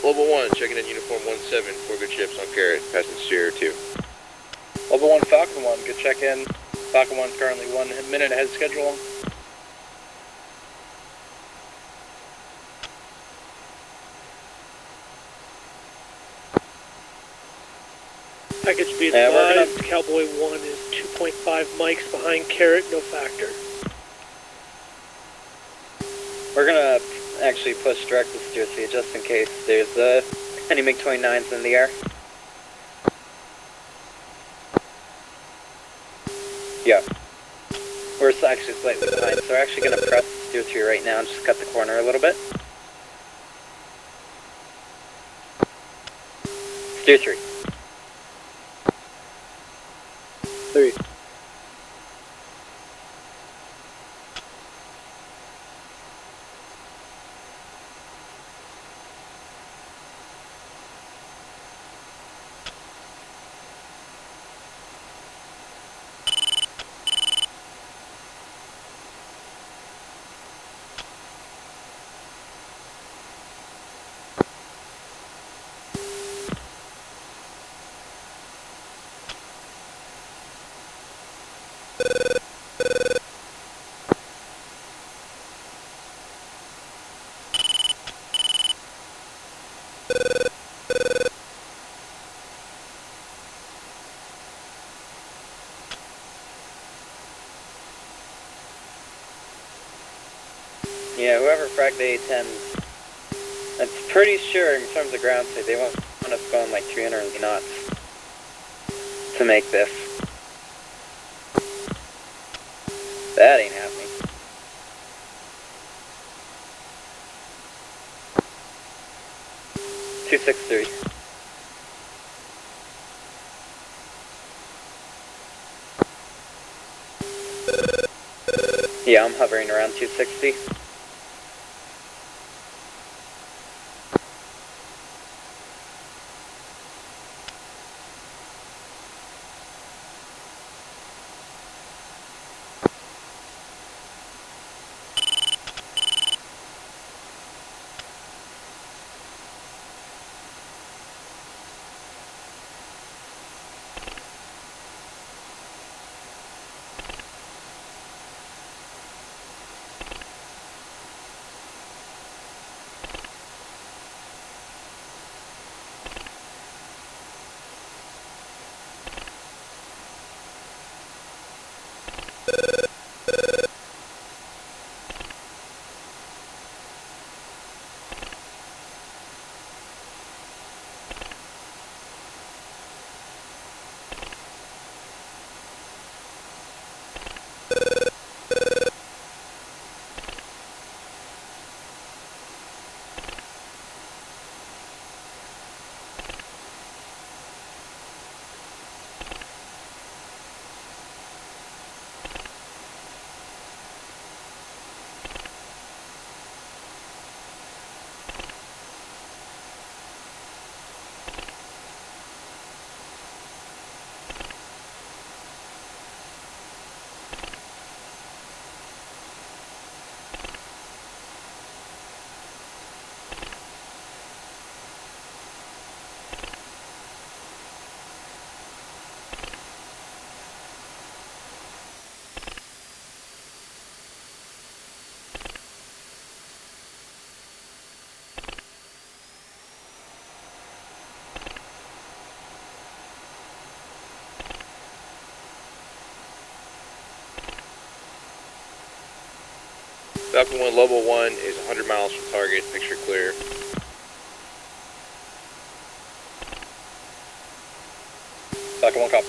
Level 1, checking in uniform 17 for good ships on Carrot, passing Steer 2. Level 1 Falcon 1, good check in. Falcon 1's currently 1 minute ahead of schedule. Package B advised, Cowboy 1 is 2.5 mics behind Carrot, no factor. We're gonna actually push direct to Steer 3 just in case there's any MiG-29s in the air. Yeah. We're actually slightly behind, so we're actually gonna press Steer 3 right now and just cut the corner a little bit. Steer 3. 3. Yeah, whoever fragged the A-10, that's pretty sure in terms of ground state, they won't want us going like 300 knots to make this. That ain't happening. Two 6-3. Yeah, I'm hovering around 260. Falcon 1, level 1 is 100 miles from target, picture clear. Falcon 1 copy.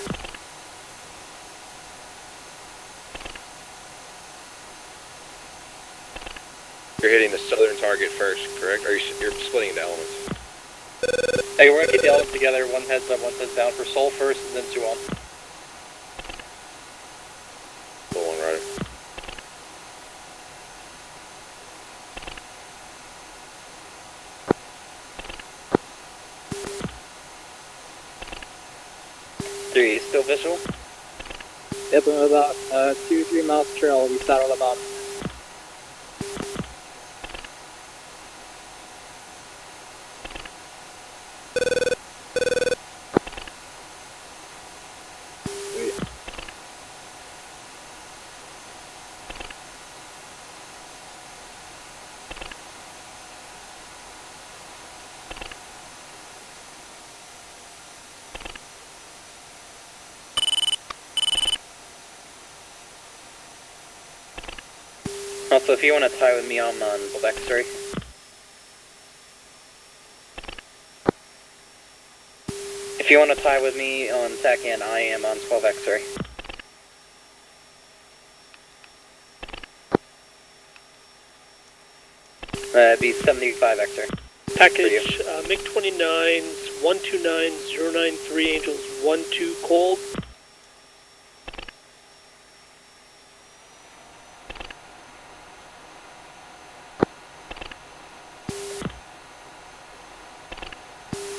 You're hitting the southern target first, correct? Or you're splitting into elements? Hey, we're gonna keep the elements together, one heads up, one heads down for Sol first, and then 2 on. Level 1 rider. Three, still visual? Yep, I'm about 2-3 miles trail. We saddle about. Also, if you want to tie with me, I'm on X-ray. If you want to tie with me on TACAN, I am on 12 X-ray. That'd be 75 X-ray. Package MiG-29s 129093 Angels 12 cold.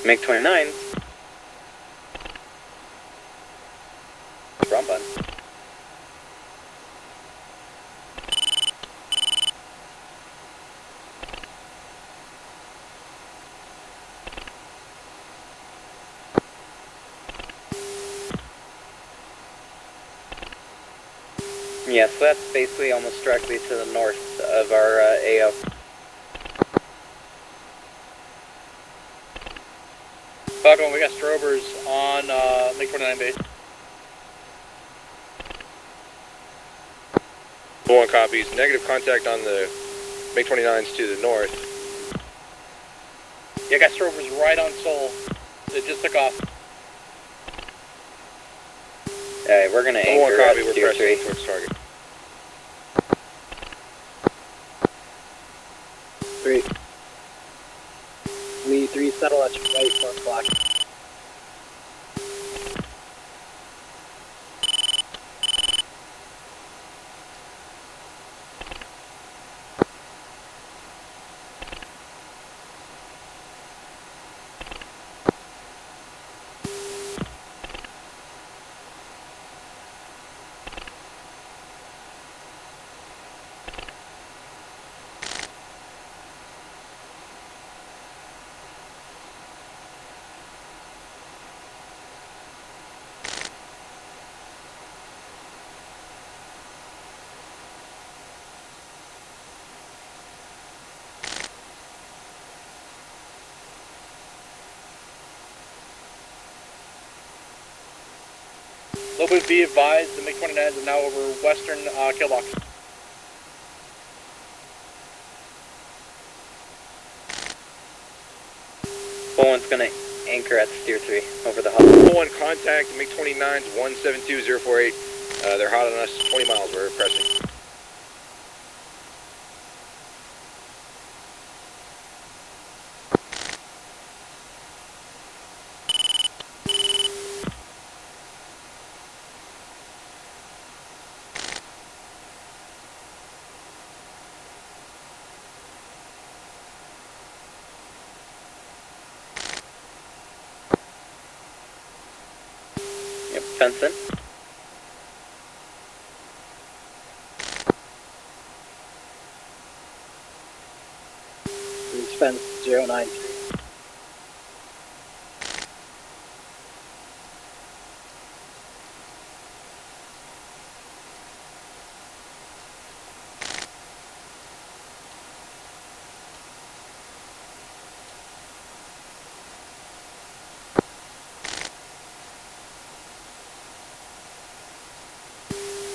MiG-29. Wrong button. Yeah, so that's basically almost directly to the north of our AO. Falcon, we got strobers on MiG-29 base. One copies. Negative contact on the MiG-29s to the north. Yeah, I got strobers right on Sol. It just took off. Alright, we're gonna anchor at Steer 3. Towards target. 3. Lee 3, settle at your right, 4 o'clock. Lobo, be advised, the MiG-29s are now over western kill box. Bowen's gonna anchor at Steer 3 over the hub. One contact, MiG-29s 172048. They're hot on us 20 miles, we're pressing. Yep, fence in. Reach fence 093.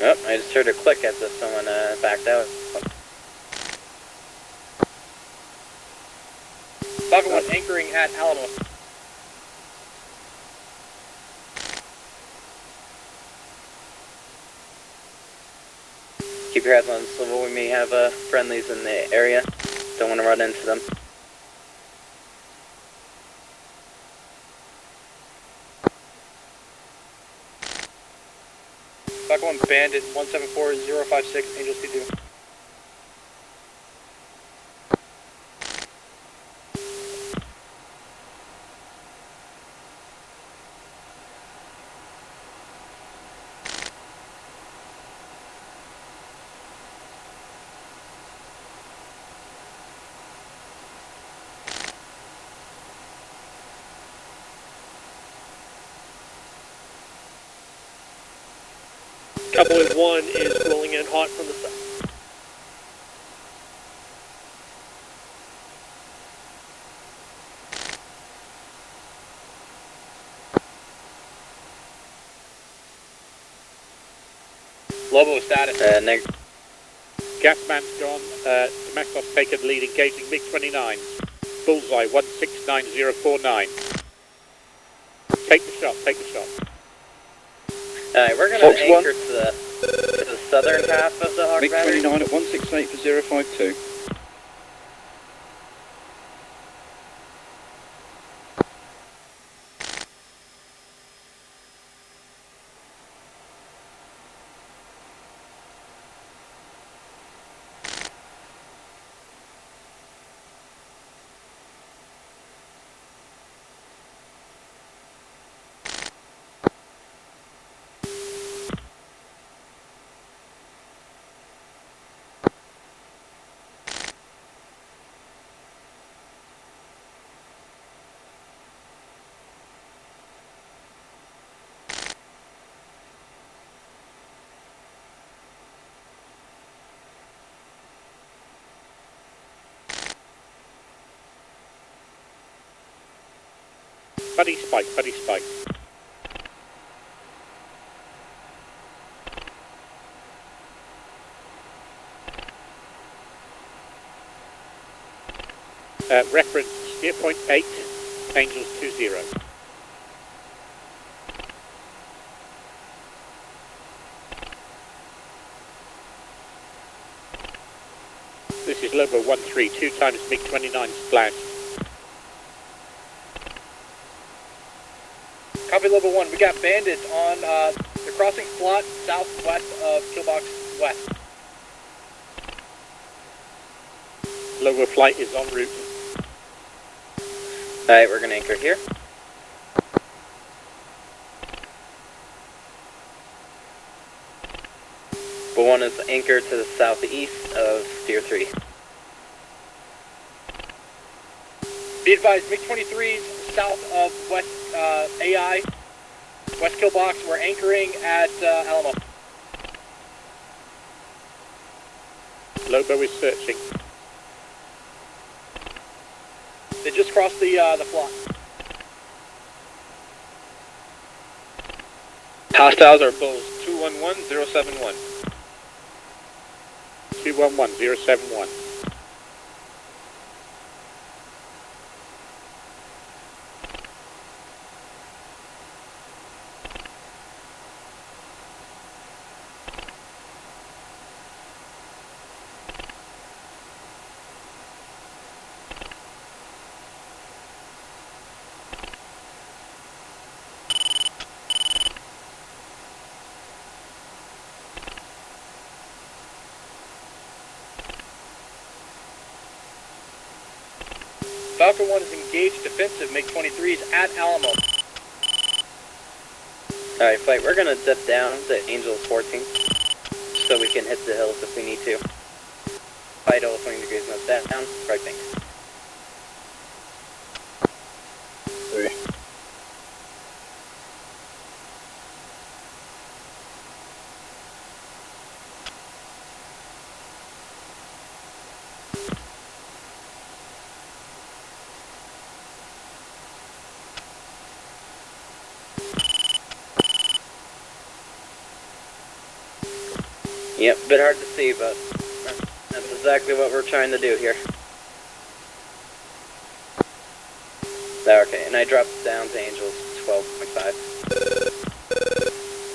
Oh, I just heard a click as if someone backed out. Falcon 1 anchoring at Alamo. Keep your heads on swivel, we may have friendlies in the area. Don't want to run into them. Falcon 1 Bandit 174056, Angel C2. Cowboy 1 is rolling in hot from the south. Lobo status. Gasman's gone. Domestos taken lead, engaging MiG-29. Bullseye 169049. Take the shot, take the shot. Alright, we're gonna anchor to the southern half of the Hawk Battery. MiG-29 at 168 for 052. Buddy spike, buddy spike. Reference spear point 8, Angels 20. This is Lobo 1-3, 2 times MiG-29 splash. Copy Lobo 1, we got bandits on the crossing slot southwest of Killbox West. Lobo flight is en route. Alright, we're gonna anchor here. But one is anchored to the southeast of Steer 3. Be advised, MiG-23s south of West AI, West Killbox, we're anchoring at Alamo. Lobo is searching. They just crossed the plot. Hostiles are Bulls 211071. 211071. Falcon 1 is engaged defensive MiG-23s at Alamo. Alright, flight, we're gonna dip down to Angels 14 so we can hit the hills if we need to. Vital 20 degrees north down, right bank. Yep, bit hard to see, but that's exactly what we're trying to do here. Okay, and I dropped down to Angels 12.5.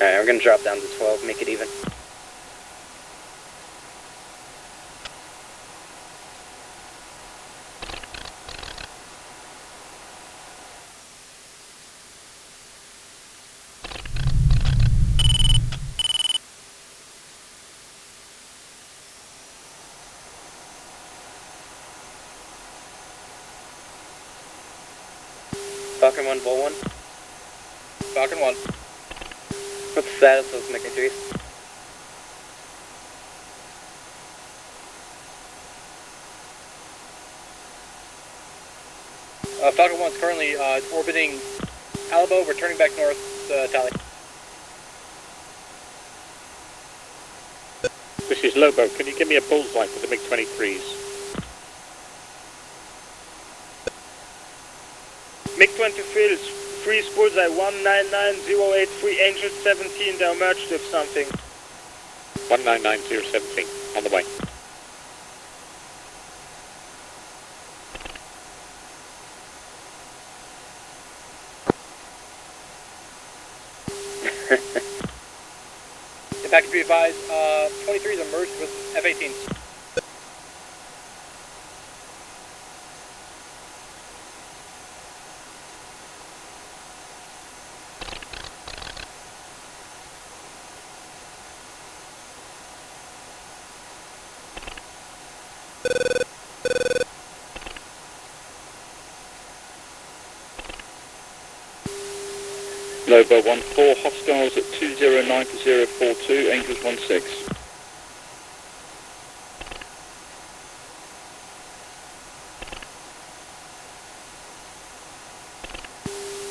Alright, we're gonna drop down to 12, make it even. Falcon 1, Bull 1. Falcon 1. What's the status of those MiG-23s? Falcon 1 is currently orbiting Alamo, returning back north, Tally. This is Lobo, can you give me a bullseye for the MiG-23s? MiG-23 freeze bullseye 199083 Angel 17, they're merged with something. 199017, on the way. If I could be advised, 23s are merged with F-18s. Lobo 1-4, hostiles at 209042, Angels 1-6.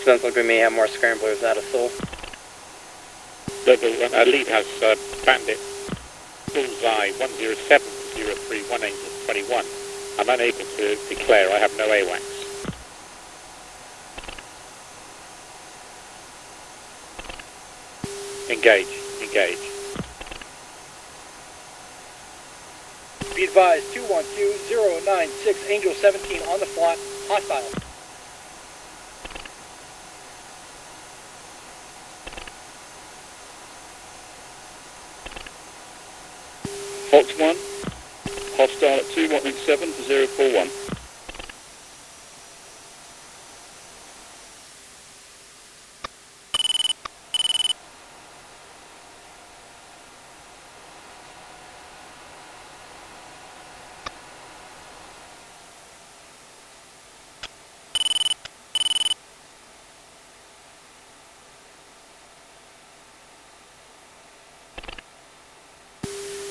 Sounds like we may have more scramblers out of Seoul. Lobo 1, our lead has bandit bullseye 10703, 1 Angel 21. I'm unable to declare, I have no AWACS. Engage, engage. Be advised, 212096, Angel 17 on the plot, hostile. Fox 1, hostile at 2117 to 041.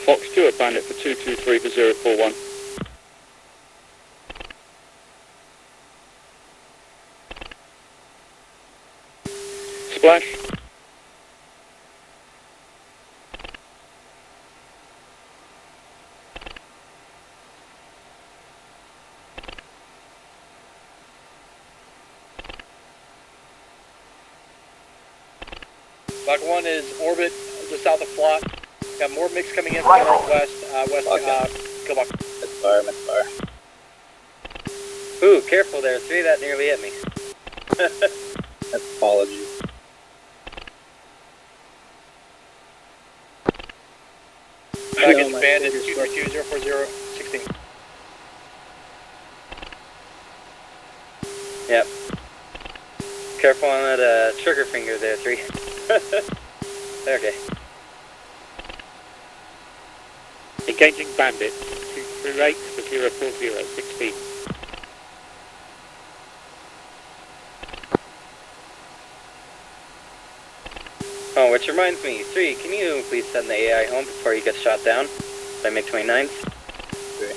Fox 2 at Bandit for 223 for 041. Splash. Block 1 is orbit just south of Flot. Got more mix coming in from the northwest, Killbox. Misfire. Ooh, careful there. 3 that nearly hit me. Apologies. Baggage Bandit 232-040-16. Yep. Careful on that trigger finger there, 3. Okay. Engaging Bandit 238 for 040, 16. Oh, which reminds me, 3, can you please send the AI home before he gets shot down by MiG-29s? 3.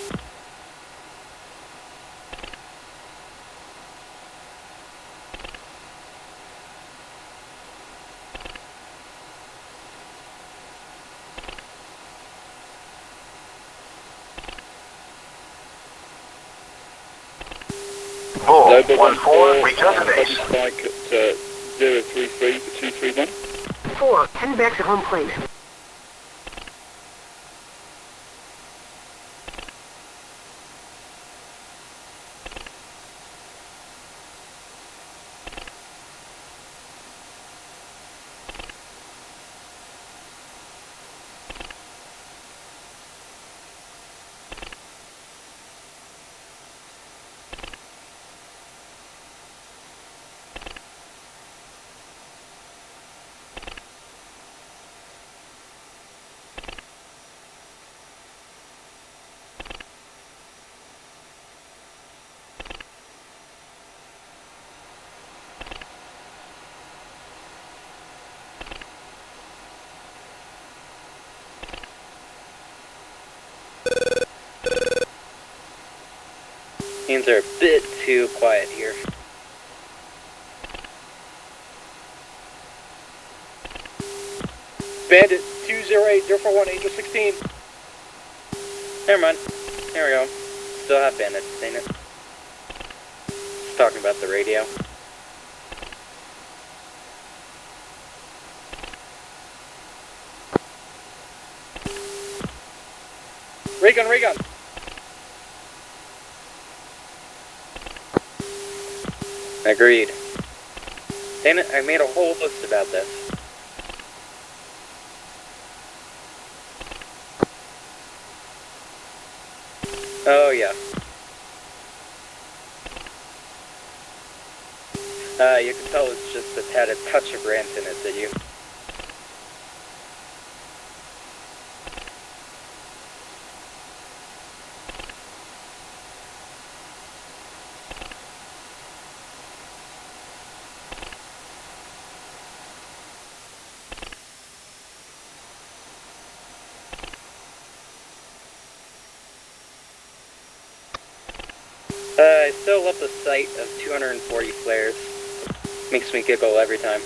Bull, Lobo 1-4, return to base. Spike at 033 for 231. 4, 10 back to home plate. Things are a bit too quiet here. Bandit 208-041, Angel 16. Never mind. There we go. Still have bandits, ain't it? Just talking about the radio. Ray gun. Agreed. Dang it, I made a whole list about this. Oh, yeah. You can tell it's just it had a touch of rant in it, did you? I still love the sight of 240 flares. Makes me giggle every time.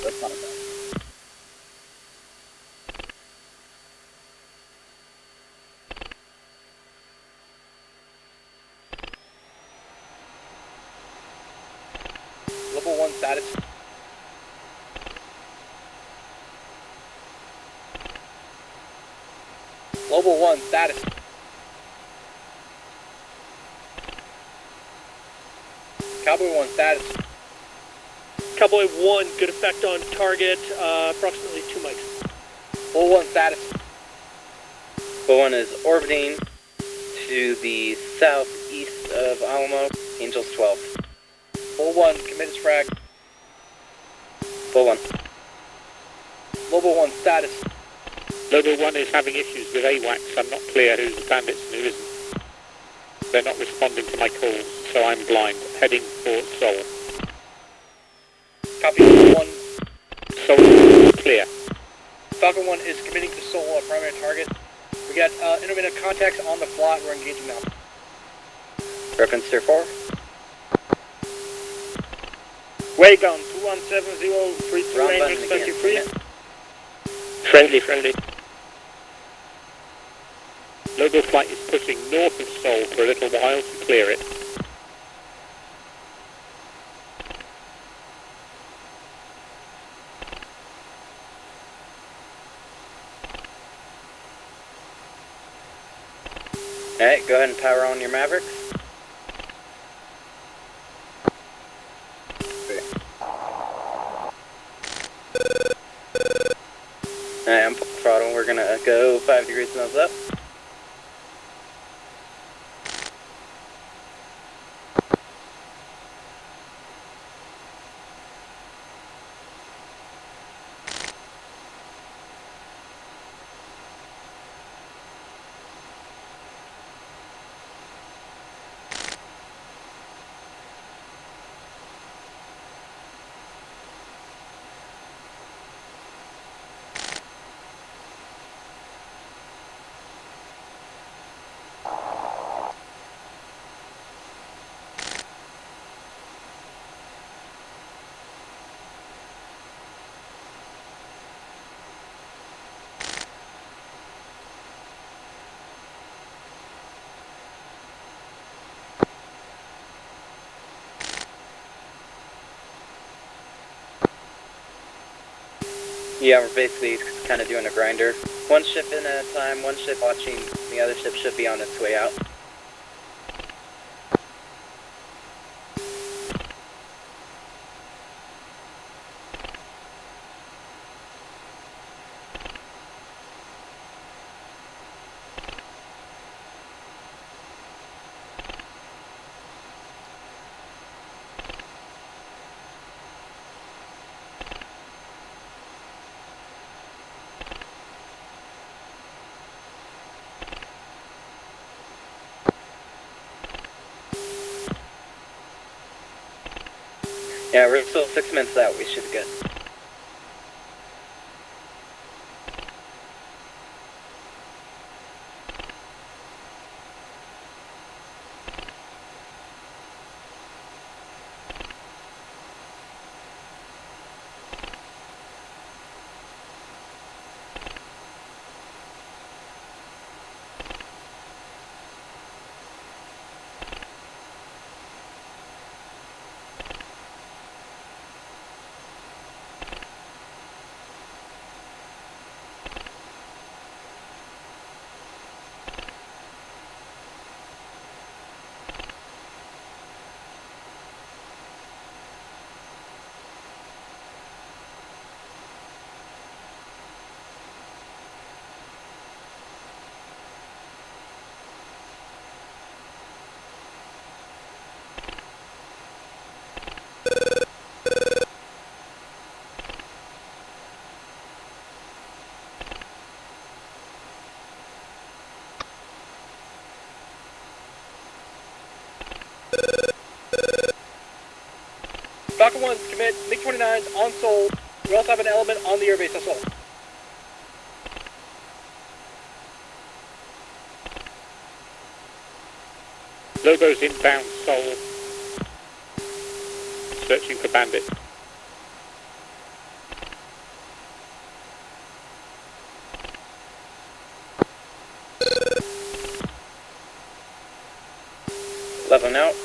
That's not bad. Level 1 status. Global 1, status. Cowboy 1, status. Cowboy 1, good effect on target, approximately 2 mics. Bull 1, status. Bull 1 is orbiting to the southeast of Alamo, Angels 12. Bull 1, committed frag. Bull 1. Global 1, status. Global 1 is having issues with AWACS. I'm not clear who's the bandits and who isn't. They're not responding to my calls, so I'm blind. Heading for Seoul. Copy, Bull 1. Seoul, clear. Falcon 1 is committing to Seoul, a primary target. We got intermittent contacts on the flat. We're engaging now. Reference Tier 4. Waybound 217032, Wrong Angel button again. 23. Friendly. Local flight is pushing north of Seoul for a little while to clear it. Alright, go ahead and power on your Mavericks. Alright, I'm full throttle. We're gonna go 5 degrees nose up. Yeah, we're basically kind of doing a grinder. One ship in at a time, one ship watching, the other ship should be on its way out. Yeah, we're still 6 minutes out, we should be good. Falcon 1, commit, MiG-29s on Seoul. We also have an element on the airbase as well. Logos inbound Seoul. Searching for bandits. Leveling out.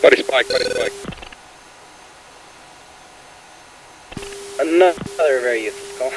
Buddy spike, buddy spike. Another very useless call.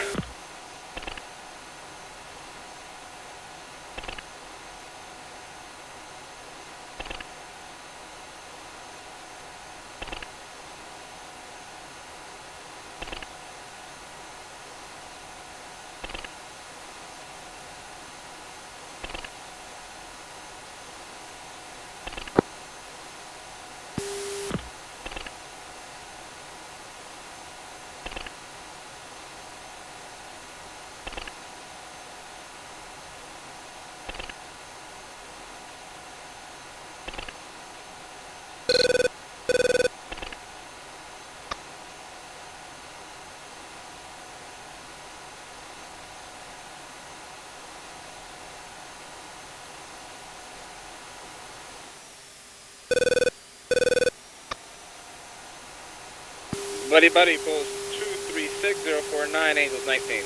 Buddy, buddy, pulls 236049, Angels 19.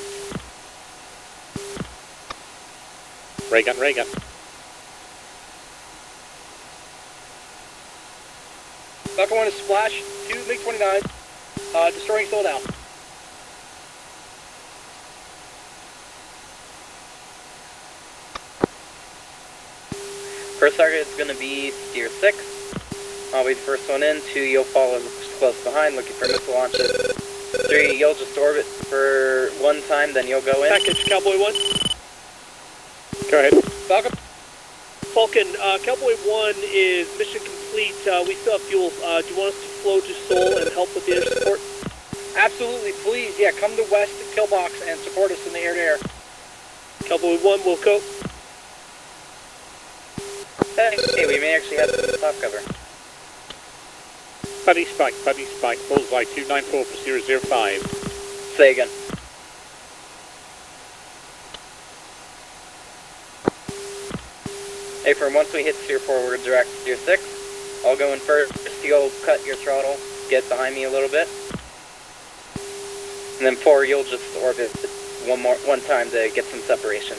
Ray gun, ray gun. Falcon 1 is splash, 2 MiG-29, destroying sold out. First target is going to be Steer 6. I'll be the first one in. 2, you'll follow close behind, looking for missile launches. 3, you'll just orbit for 1 time, then you'll go in. Package Cowboy 1. Go ahead. Falcon. Falcon, Cowboy 1 is mission complete. We still have fuel. Do you want us to flow to Seoul and help with the air support? Absolutely, please. Yeah, come to West Pillbox and support us in the air-to-air. Cowboy 1, Wilco. Hey, we may actually have some top cover. Buddy spike, bullseye 294 for 005. Say again. Hey, from once we hit Steer 4, we're direct Steer 6. I'll go in first. You'll cut your throttle, get behind me a little bit. And then 4, you'll just orbit one time to get some separation.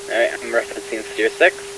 Alright, I'm referencing Steer 6.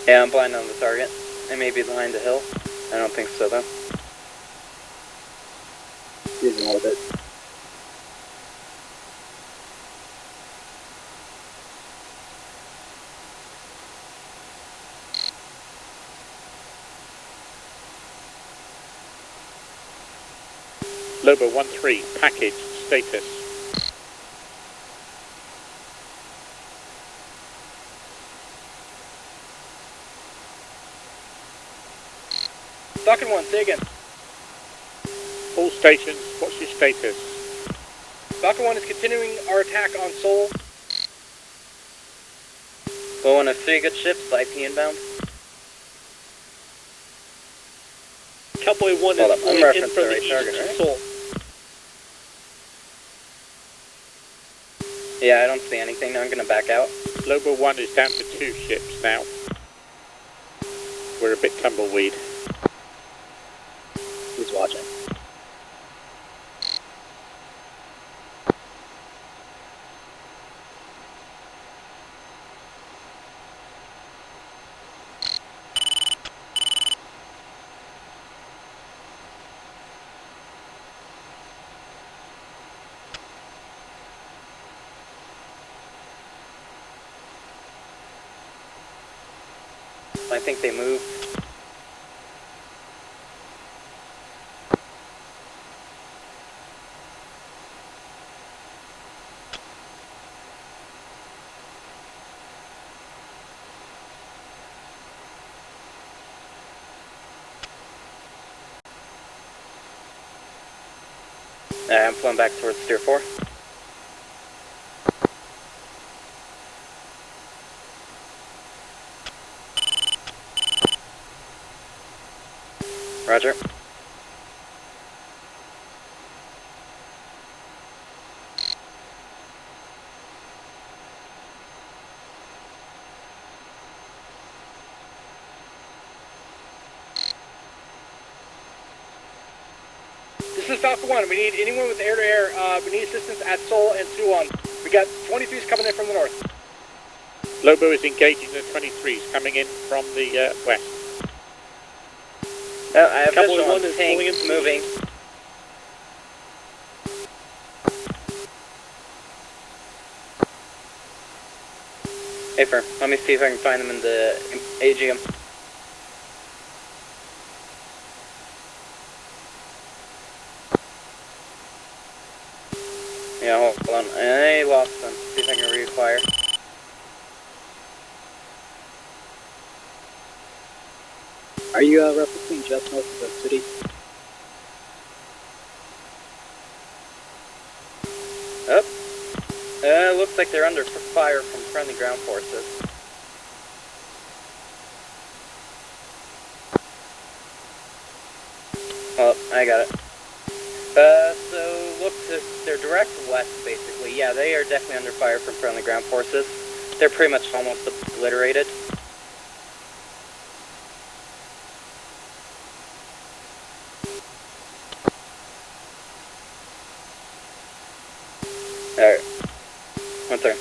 Yeah, I'm blind on the target. I may be behind a hill. I don't think so, though. Using a little bit. Lobo 1-3, package, status. Falcon 1, say again. stations, what's your status? Falcon 1 is continuing our attack on Seoul. Well, one of 3 good ships, IP inbound. Cowboy 1 Hold is up, I'm pulling in referencing from the the right east target, to right? Seoul. Yeah, I don't see anything. I'm gonna back out. Lobo 1 is down to 2 ships now. We're a bit tumbleweed. Who's watching? I think they moved. I'm pulling back towards Steer 4. Roger. This is Falcon 1. We need anyone with air-to-air. We need assistance at Seoul and Suwon. We got 23s coming in from the north. Lobo is engaging the 23s coming in from the west. No, I have Cowboy visual 1 on is pulling in tanks from the moving. east. Hey, Fern, let me see if I can find them in the Aegeum. Yeah, hold on. I lost them. See if I can reacquire. Are you referencing just north of the city? Oh. Looks like they're under fire from friendly ground forces. Oh, I got it. So look to their direct west, basically. Yeah, they are definitely under fire from friendly ground forces. They're pretty much almost obliterated. Alright. 1 second.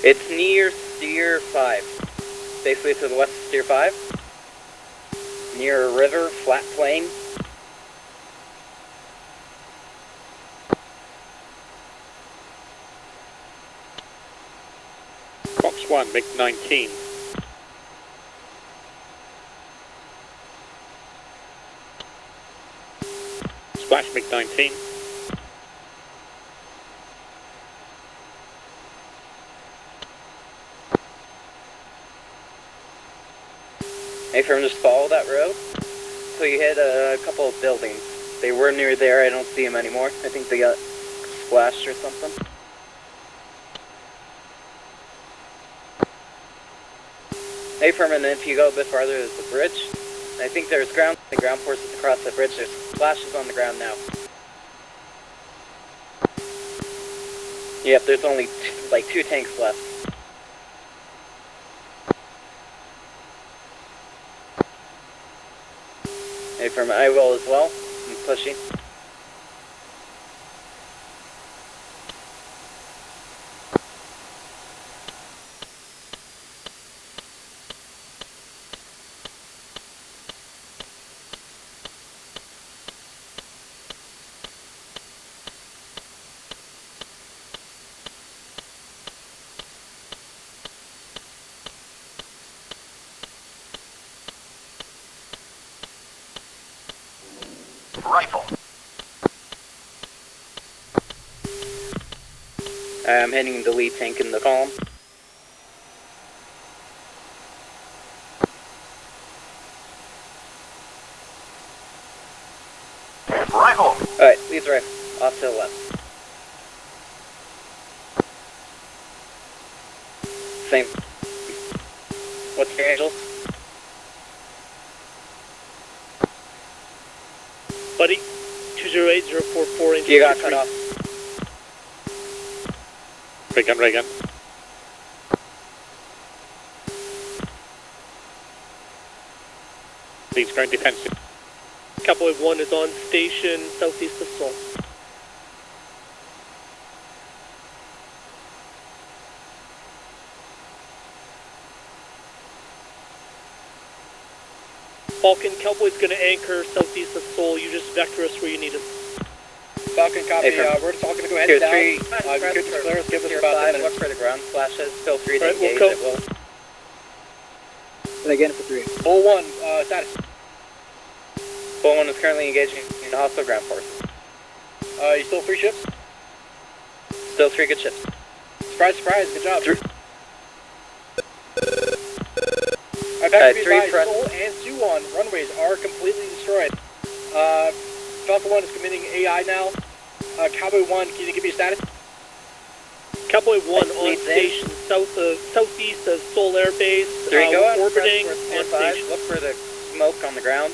It's near Steer 5. Basically to the west of Steer 5. Near a river, flat plain. Fox 1, MiG-19. Splash MiG-19. Hey, from just follow that road. So you hit a couple of buildings. They were near there, I don't see them anymore. I think they got splashed or something. Hey, Furman, if you go a bit farther, there's the bridge. I think there's ground forces across the bridge. There's splashes on the ground now. Yep, there's only like 2 tanks left. Hey, Furman, I will as well. I'm pushing. Rifle. I'm hitting the lead tank in the column. Leaves right, off to the left. Same. What's your angels? Buddy, 208044 angel. You got cut off. Reagan, Reagan. Leads going defensive. Cowboy 1 is on station southeast of Seoul. Falcon, Cowboy's going to anchor southeast of Seoul. You just vector us where you need us. Falcon, copy. Hey, We're just all going to go ahead Tier down. 3, You could just clear us, give us Tier about 5, 10 look minutes. for the ground splashes. Feel free to Alright, we'll engage go. at will. And again for 3. Bull 1, status. Bull 1 is currently engaging in hostile ground forces. You still 3 ships? Still 3 good ships. Surprise, surprise, good job. I've Alright, actually 3 advised thrust. Seoul and Suwon runways are completely destroyed. Falcon 1 is committing AI now. Cowboy 1, can you give me a status? Cowboy 1 on Leads in. station southeast of Seoul Air Base. 3, go ahead. Orbiting Press towards on Tier 5. station. Look for the smoke on the ground.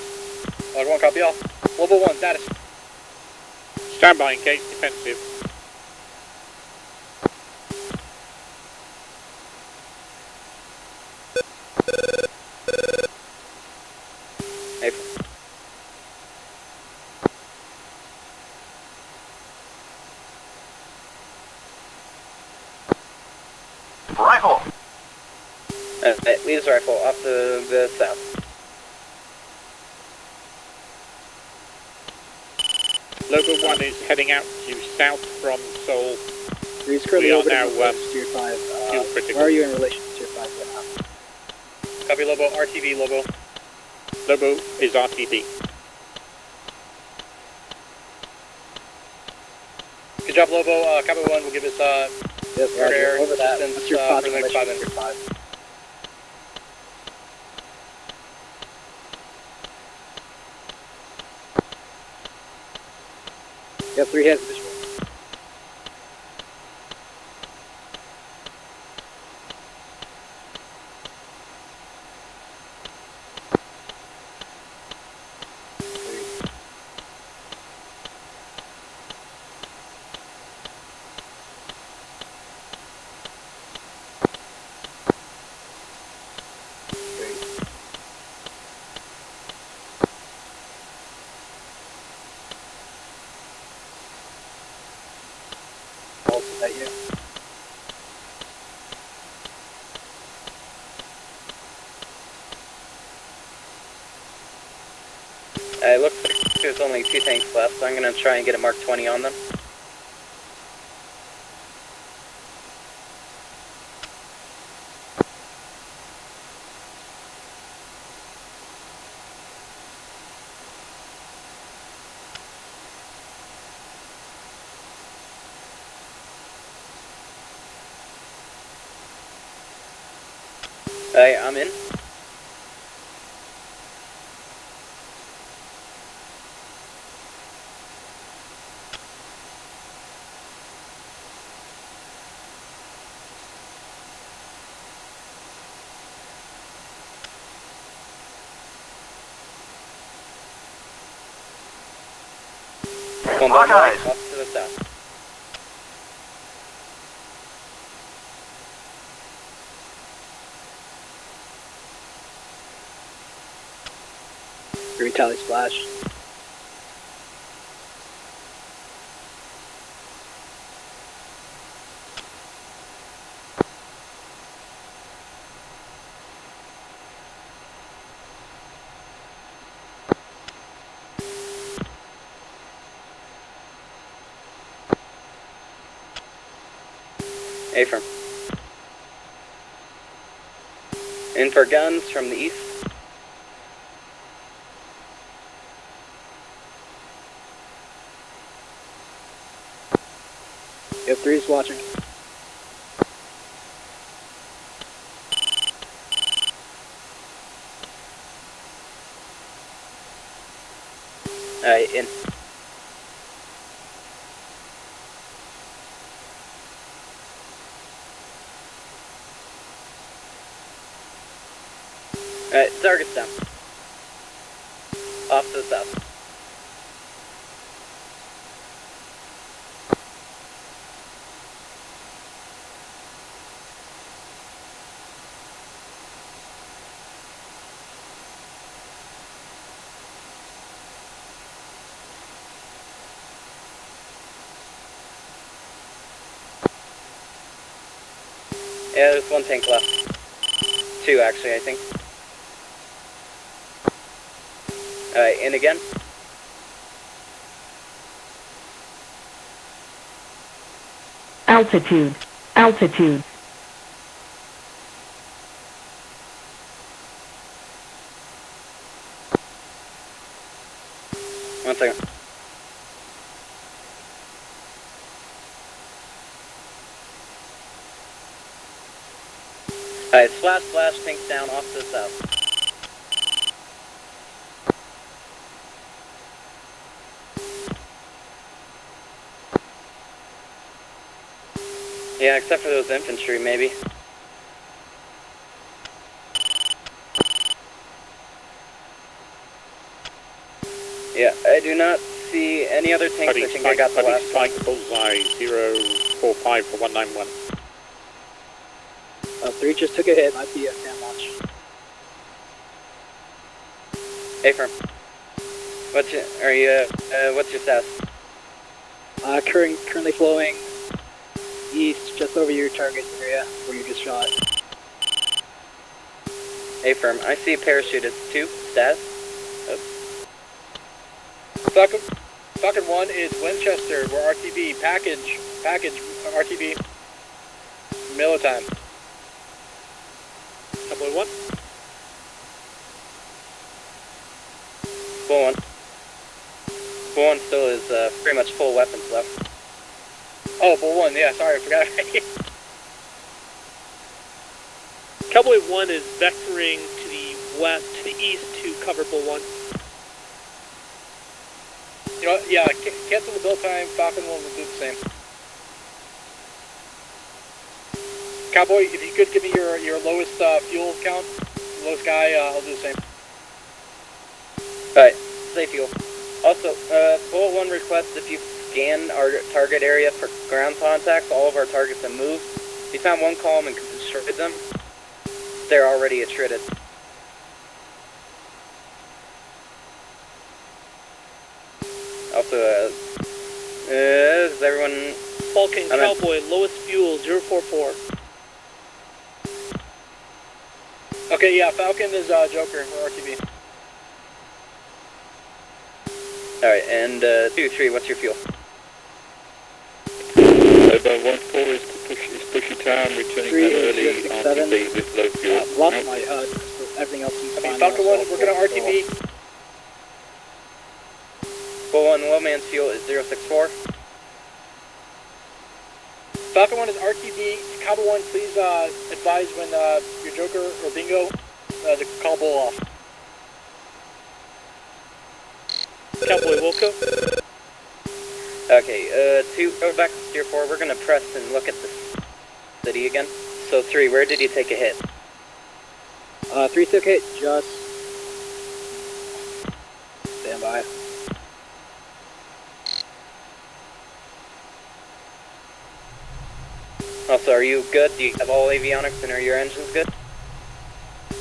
Log 1, copy all. Level 1, status. Stand by, engage defensive. April. Rifle. Leaves rifle off to the south. Local 1 is heading out to south from Seoul. 3 is currently We are orbiting now, towards Tier 5. fuel critical. Where are you in relation to Tier 5 right now? Copy Lobo, RTV Lobo. Lobo is RTB. Good job, Lobo. Cowboy 1 will give us Yes, guard air roger. Over that. assistance What's your for the next 5 minutes. Tier 5? Yep, 3 has visual. Also that you. It looks like there's only 2 tanks left, so I'm going to try and get a Mark 20 on them. I'm in. One by Buckeyes. off to the south. Retally splash. Affirm. In for guns from the east. Yep, 3 is watching. In. Alright, target's down. Off to the south. Yeah, there's one tank left. Two, actually, I think. Alright, in again. Altitude. Altitude. One second. Alright, splash, tanks down off to the south. Yeah, except for those infantry, maybe. Yeah, I do not see any other tanks. I think I got the last one. Bullseye 045 for 191. 3 just took a hit, might be a fan launch. Hey, firm. What's your status? Currently flowing east, just over your target area where you just shot. Hey, firm. I see a parachute. It's 2. Status? Falcon 1 is Winchester. We're RTB. Package, RTB. Miller time. Cowboy 1. Bull 1. Bull 1 still is pretty much full weapons left. Oh, Bull 1, yeah, sorry, I forgot. Cowboy 1 is vectoring to the west, to the east to cover Bull 1. You know, yeah, cancel the build time, Falcon 1 will do the same. Cowboy, if you could give me your lowest fuel count, lowest guy, I'll do the same. Alright, stay fuel. Also, Bull 1 requests if you scan our target area for ground contacts, all of our targets have moved. We found one column and destroyed them. They're already attrited. Also, is everyone... Falcon, Cowboy, lowest fuel, 044. Okay, yeah, Falcon is Joker, or RTB. Alright, and 2-3, what's your fuel? About 1-4 is pushy town, returning early RTB with low fuel. Lost my HUD, so everything else seems fine. Falcon 1, we're gonna RTB. Bull 1, low man's fuel is 064. Falcon 1 is RTB. Cowboy 1, please advise when your Joker or Bingo to call Bull off. Cowboy Wilco. Okay, 2, go back to Steer 4. We're gonna press and look at the city again. So 3, where did you take a hit? 3 took hit, just... Stand by. Also, are you good? Do you have all avionics and are your engines good?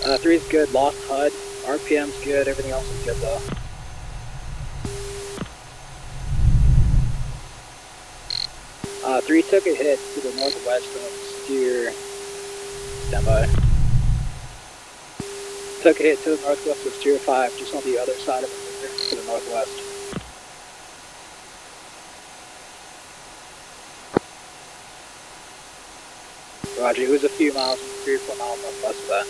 3's good, lost HUD, RPM's good, everything else is good though. Three took a hit to the northwest of Steer. Stand by. Took a hit to the northwest of Steer 5, just on the other side of the river to the northwest. Roger, it was a few miles, 3 or 4 miles northwest of that.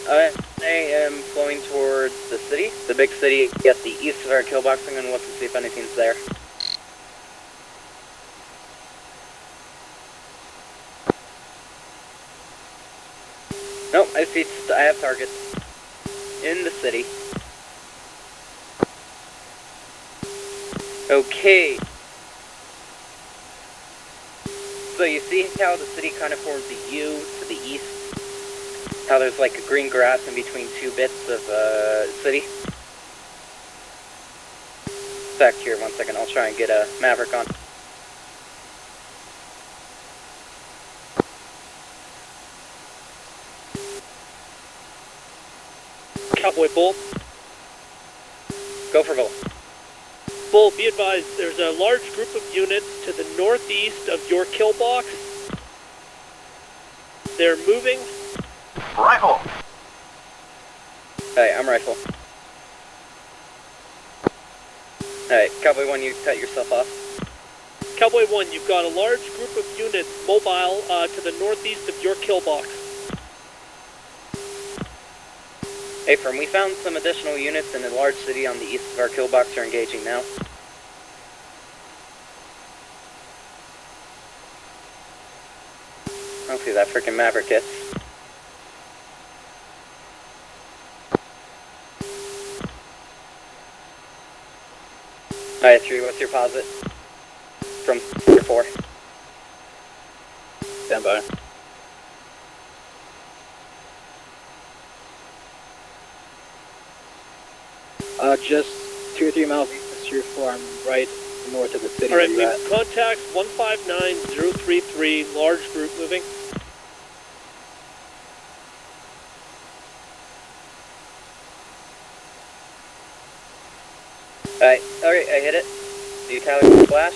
Alright, I am flowing towards the city, the big city at the east of our kill box. I'm going to look and see if anything's there. Nope, I have targets in the city. So you see how the city kind of forms a U to the east? How there's like a green grass in between two bits of city? Back here, 1 second, I'll try and get a Maverick on. Cowboy Bull. Go for Bull. Bull, be advised, there's a large group of units to the northeast of your kill box. They're moving. Rifle. Alright, I'm rifle. Alright, Cowboy 1, you cut yourself off. Cowboy 1, you've got a large group of units mobile to the northeast of your kill box. Affirm, we found some additional units in a large city on the east of our kill box. Are engaging now. Hopefully that freaking Maverick hits. Alright, 3, what's your posit? From 4. Stand by. Just 2 or 3 miles east of Tier 4, I'm right north of the city. Alright, where we've you're at. contacts 159033, large group moving. Alright, I hit it. Do you tally with the flash?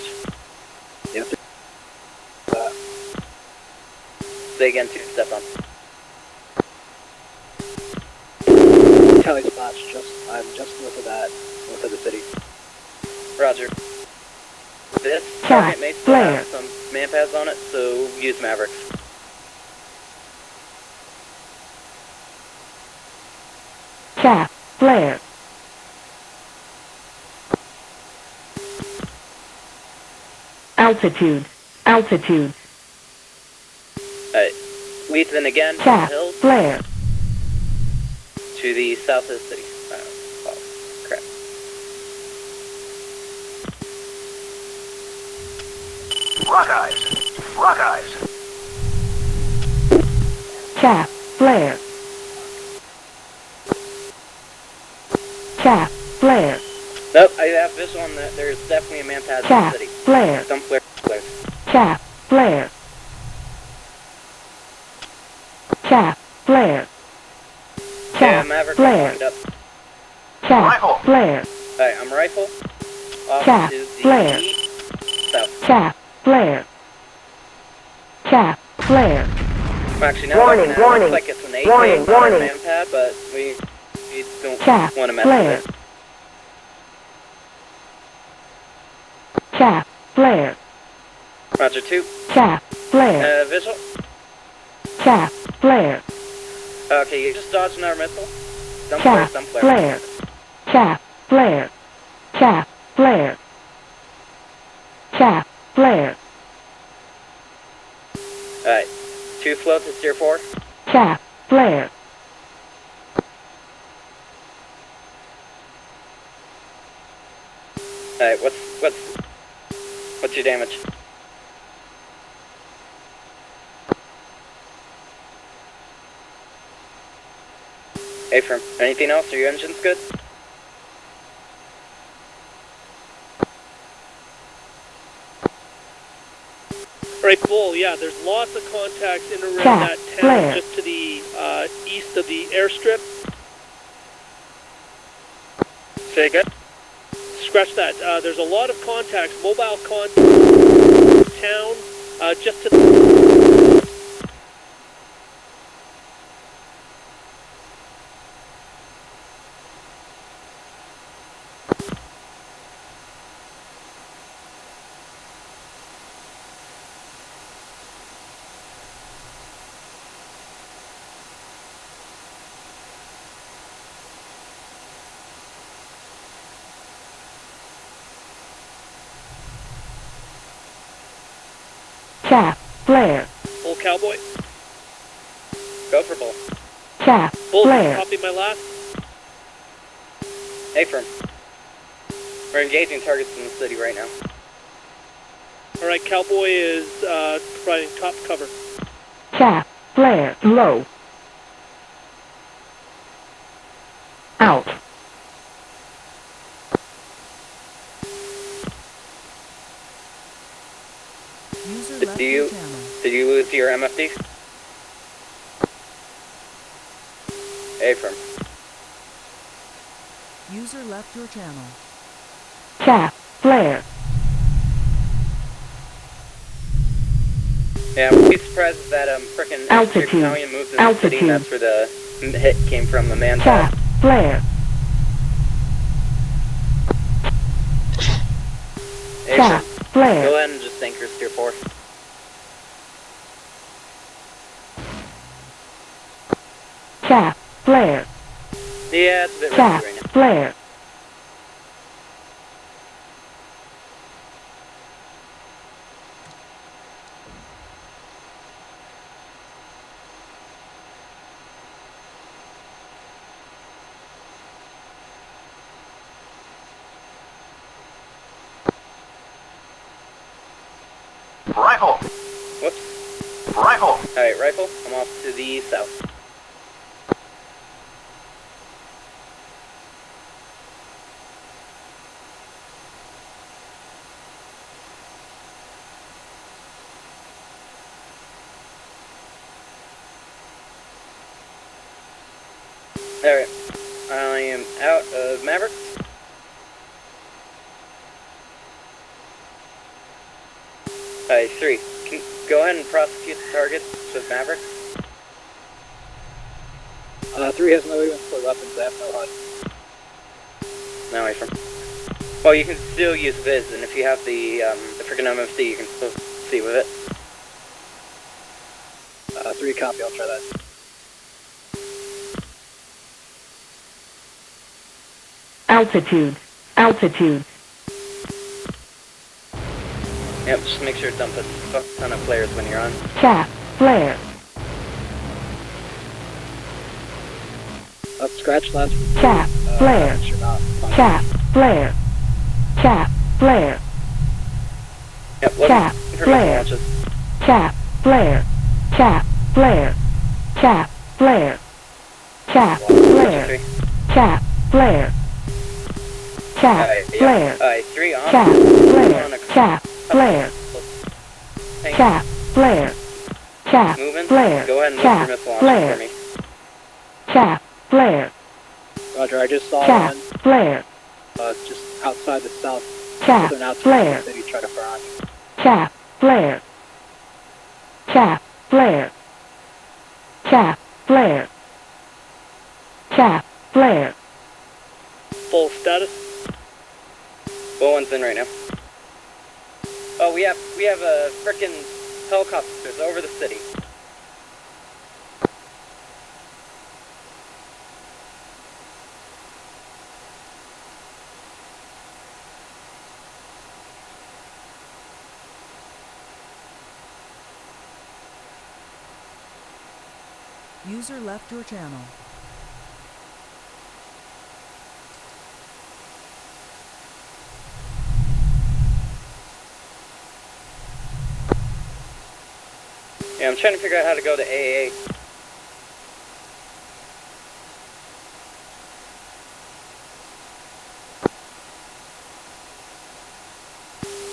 Yep. Say again, 2 step on. Tally spots, I'm just north of that, north of the city. Roger. This target may still have some man pads on it, so use Mavericks. Chaff, flare. Altitude, altitude. Alright, leads in again from the Chaff, hills flare. to the south of the city. Oh, crap. Rock eyes. Rock eyes. Chaff, flare. Chaff, flare. Nope, I have visual on that. There's definitely a man pad in the Chaff, city. flare. Some flares. Chaff, flare. Chaff, flare. Yeah, Chaff, Maverick, flare. it up. Chaff, flare. Alright, I'm rifle. Off Chaff, to the flare. south. Chaff, flare. Chaff, flare. Actually, now Warning, looking at it, warning. looks like it's an 8 Warning, not a warning. man pad, but we don't Chaff, want to mess flare. with it. Chaff, flare. Roger 2. Chaff, flare. Visual. Chaff, flare. Okay, you just dodged another missile. Some Chaff, flare. flare. Chaff, flare. Chaff, flare. Chaff, flare. Alright, 2 floats to Tier 4. Chaff, flare. Alright, what's your damage? Affirm. Anything else? Are your engines good? Alright, Bull, yeah, there's lots of contacts in and around Chaff, that town, flare. just to the east of the airstrip. Say again? Scratch that. There's a lot of contacts, mobile contacts, town, just to the... Chaff, flare. Bull Cowboy. Go for Bull. Chaff, Bull, flare. copy my last. Affirm. We're engaging targets in the city right now. Alright, Cowboy is providing top cover. Chaff. Flare. Low. Out. User left Did your you channel. did you lose your MFD? Affirm. User left your channel. Chaff. Flare. Yeah, I would be surprised if that frickin' Altitude. battalion moved in the city and that's where the hit came from, the man Chaff. Flare. Chaff. Flare. Go ahead and just anchor steer 4. Chaff. Flare. Yeah, it's a bit Chaff. risky right now. Flare. Rifle! Whoops. Rifle! Alright, rifle, I'm off to the south. Alright, I am out of Maverick. Alright, 3. Go ahead and prosecute the targets with Maverick. 3 has no even for weapons, I have no HUD. No, away from. Well, you can still use Viz, and if you have the freaking MFD, you can still see with it. 3 copy, I'll try that. Altitude. Altitude. Yep, just make sure to dump a fuck ton of flares when you're on. Chaff. Flare. Scratch last. Chaff. Flare. Sure not. Chaff. Flare. Chaff. Flare. Yep, Chaff. Flare. Chaff. Flare. Chaff. Flare. Chaff. Flare. Chaff. Flare. Chaff. Flare. Chaff. Flare. Alright, 3 on. Chaff. Flare. Chaff. Flare. Tank. Chaff. Flare. Chaff. Moving. Flare. Go ahead and Chaff. move your missile Flare. launcher for me. Chaff. Flare. Roger, I just saw Chaff. one. Flare. Just outside the south. Chaff. Southern outskirts Flare. of the city, try to fire on you. Chaff. Flare. Chaff. Flare. Chaff. Flare. Chaff. Flare. Full status. What one's in right now? Oh, we have frickin' helicopters over the city. User left your channel. Yeah, I'm trying to figure out how to go to AA.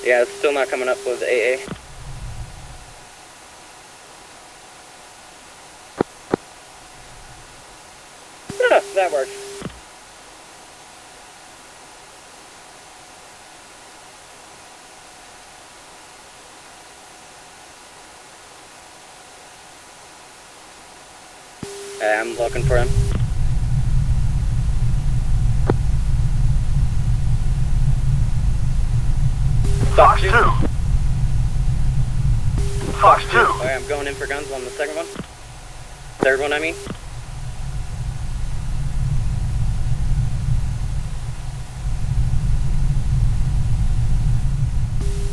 Yeah, it's still not coming up with AA. Ah, that works. I'm looking for him. Fox 2. Fox 2. Okay, I'm going in for guns on the second one. Third one, I mean.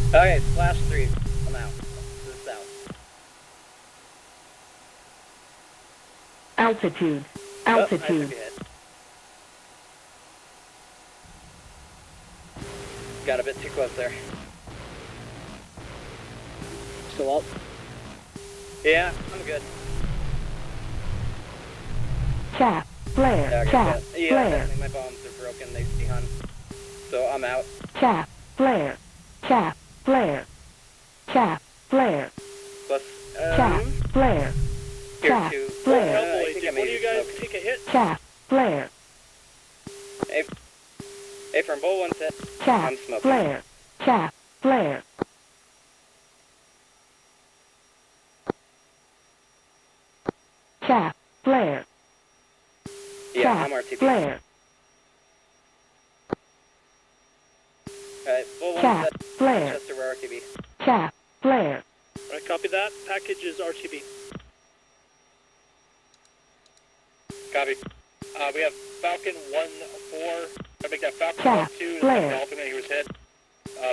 Okay, Flash 3. I'm out. To the south. Altitude. Oh, I Altitude. took a hit. Got a bit too close there. still up? Yeah, I'm good. Chaff, flare, Yeah, chaff, yeah, flare, definitely my bombs are broken. They see hun. So I'm out. chaff, flare, chaff, flare, chaff, flare, Plus, chaff, flare, here chaff, too. flare, I think I Did one of may you be guys smoking. take a hit? chaff, flare, Hey, from Bull 1 set. chaff, I'm smoking. flare, chaff, flare, chaff, flare, Yeah, chaff, I'm RTB. flare, Alright, Bull 1 chaff, set. flare, Chester, we're RTB. chaff, flare, Alright, copy that. Package is RTB. Copy. We have Falcon 1-4. I make that Falcon Chaff, 1-2. flare. The alternate, he was hit.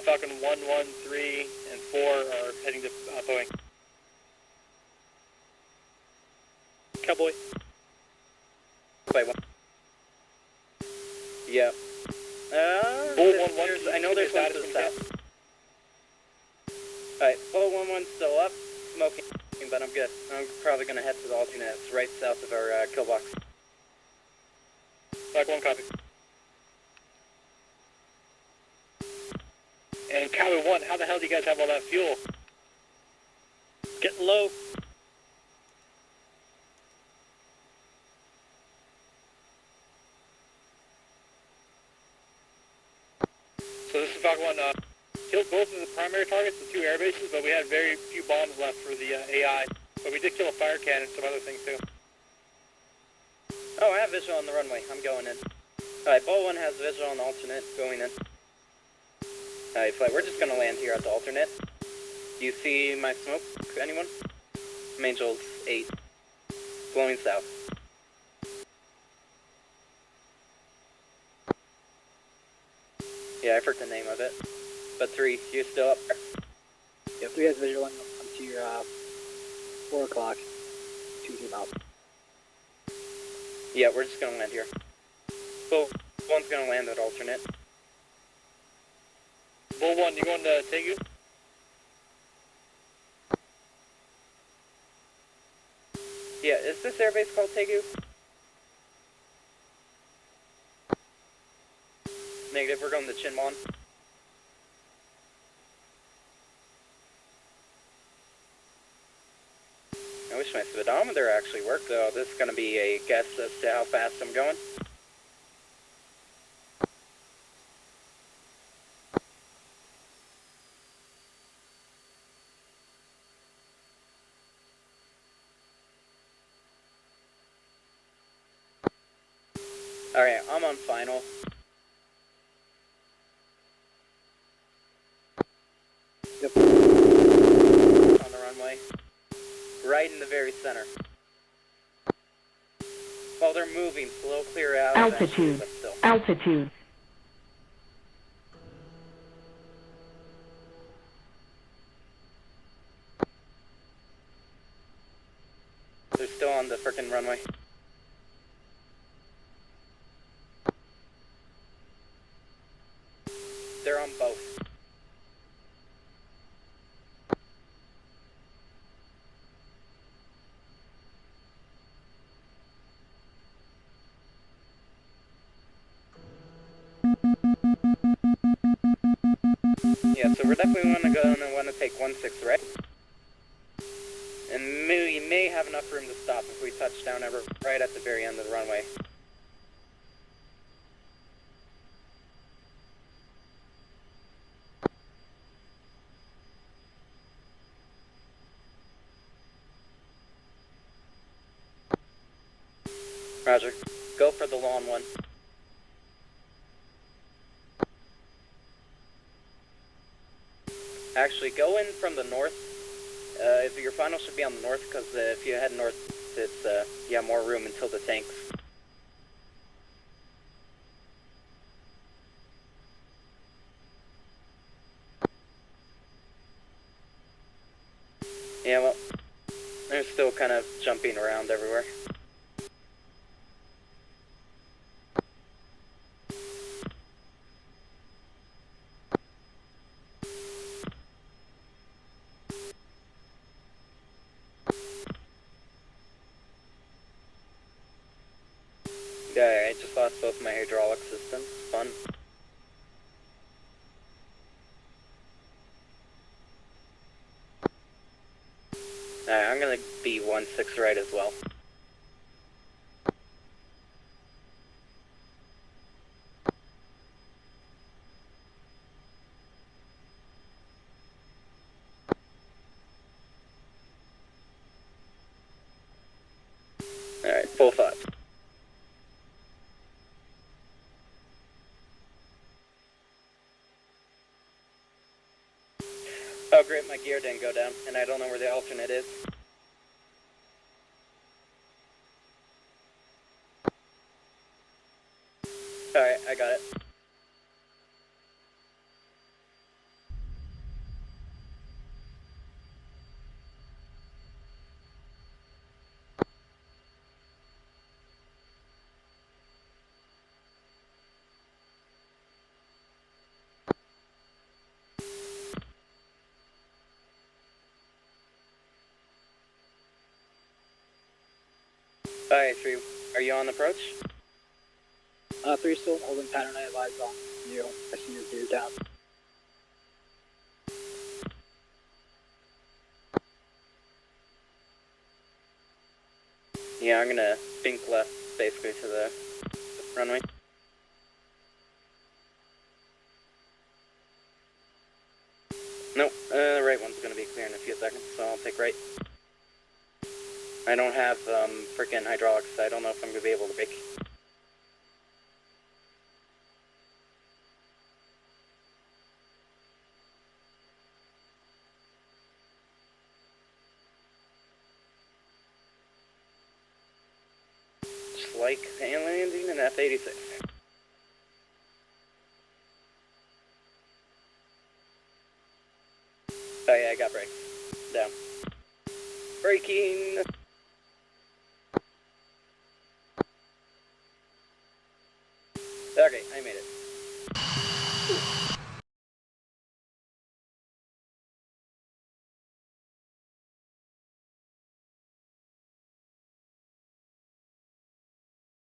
Falcon 1-1, 3, and 4 are heading to Boeing. Cowboy. Wait, what? Yeah. Bull There's- 1-1, I know there's one to the south. Alright, Bull 1-1 still up. Smoking, but I'm good. I'm probably gonna head to the alternate. It's right south of our kill box. Black 1 copy. And Cowboy 1, how the hell do you guys have all that fuel? Getting low. So this is Falcon 1, killed both of the primary targets, the 2 air bases, but we had very few bombs left for the AI. But we did kill a fire cannon and some other things too. Oh, I have visual on the runway. I'm going in. Alright, Bull 1 has visual on the alternate. Going in. Alright, flight. We're just gonna land here at the alternate. Do you see my smoke? Anyone? Angels 8. Blowing south. Yeah, I forgot the name of it. But 3, you still up there? Yep, 3 has visual on to your 4 o'clock. 2 miles. Yeah, we're just gonna land here. Bull 1's gonna land at alternate. Bull 1, you going to Tegu? Yeah, is this airbase called Tegu? Negative, we're going to Chinwon. I wish my speedometer actually worked though. This is gonna be a guess as to how fast I'm going. Alright, I'm on final. Yep. On the runway. Right in the very center. Well, they're moving slow, clear out. altitude, But still. altitude, They're still on the frickin' runway. They're on both. Yeah, so we're definitely want to take 1-6, right? And we may have enough room to stop if we touch down right at the very end of the runway. Roger. Go for the long one. Actually, go in from the north. If your final should be on the north, because if you head north, it's you have more room until the tanks. Yeah, well, they're still kind of jumping around everywhere. my hydraulic system. Fun. Alright, I'm gonna be 1-6 right as well. Alright, full 5. Oh great, my gear didn't go down, and I don't know where the alternate is. Alright, I got it. Alright, 3, are you on approach? 3 still holding pattern, I advise on you. I see your gear down. Yeah, I'm gonna bink left, basically, to the runway. Nope, the right one's gonna be clear in a few seconds, so I'll take right. I don't have, frickin' hydraulics, so I don't know if I'm gonna be able to brake. Just like landing an F-86. Oh yeah, I got brakes. Down. Braking! Okay, I made it.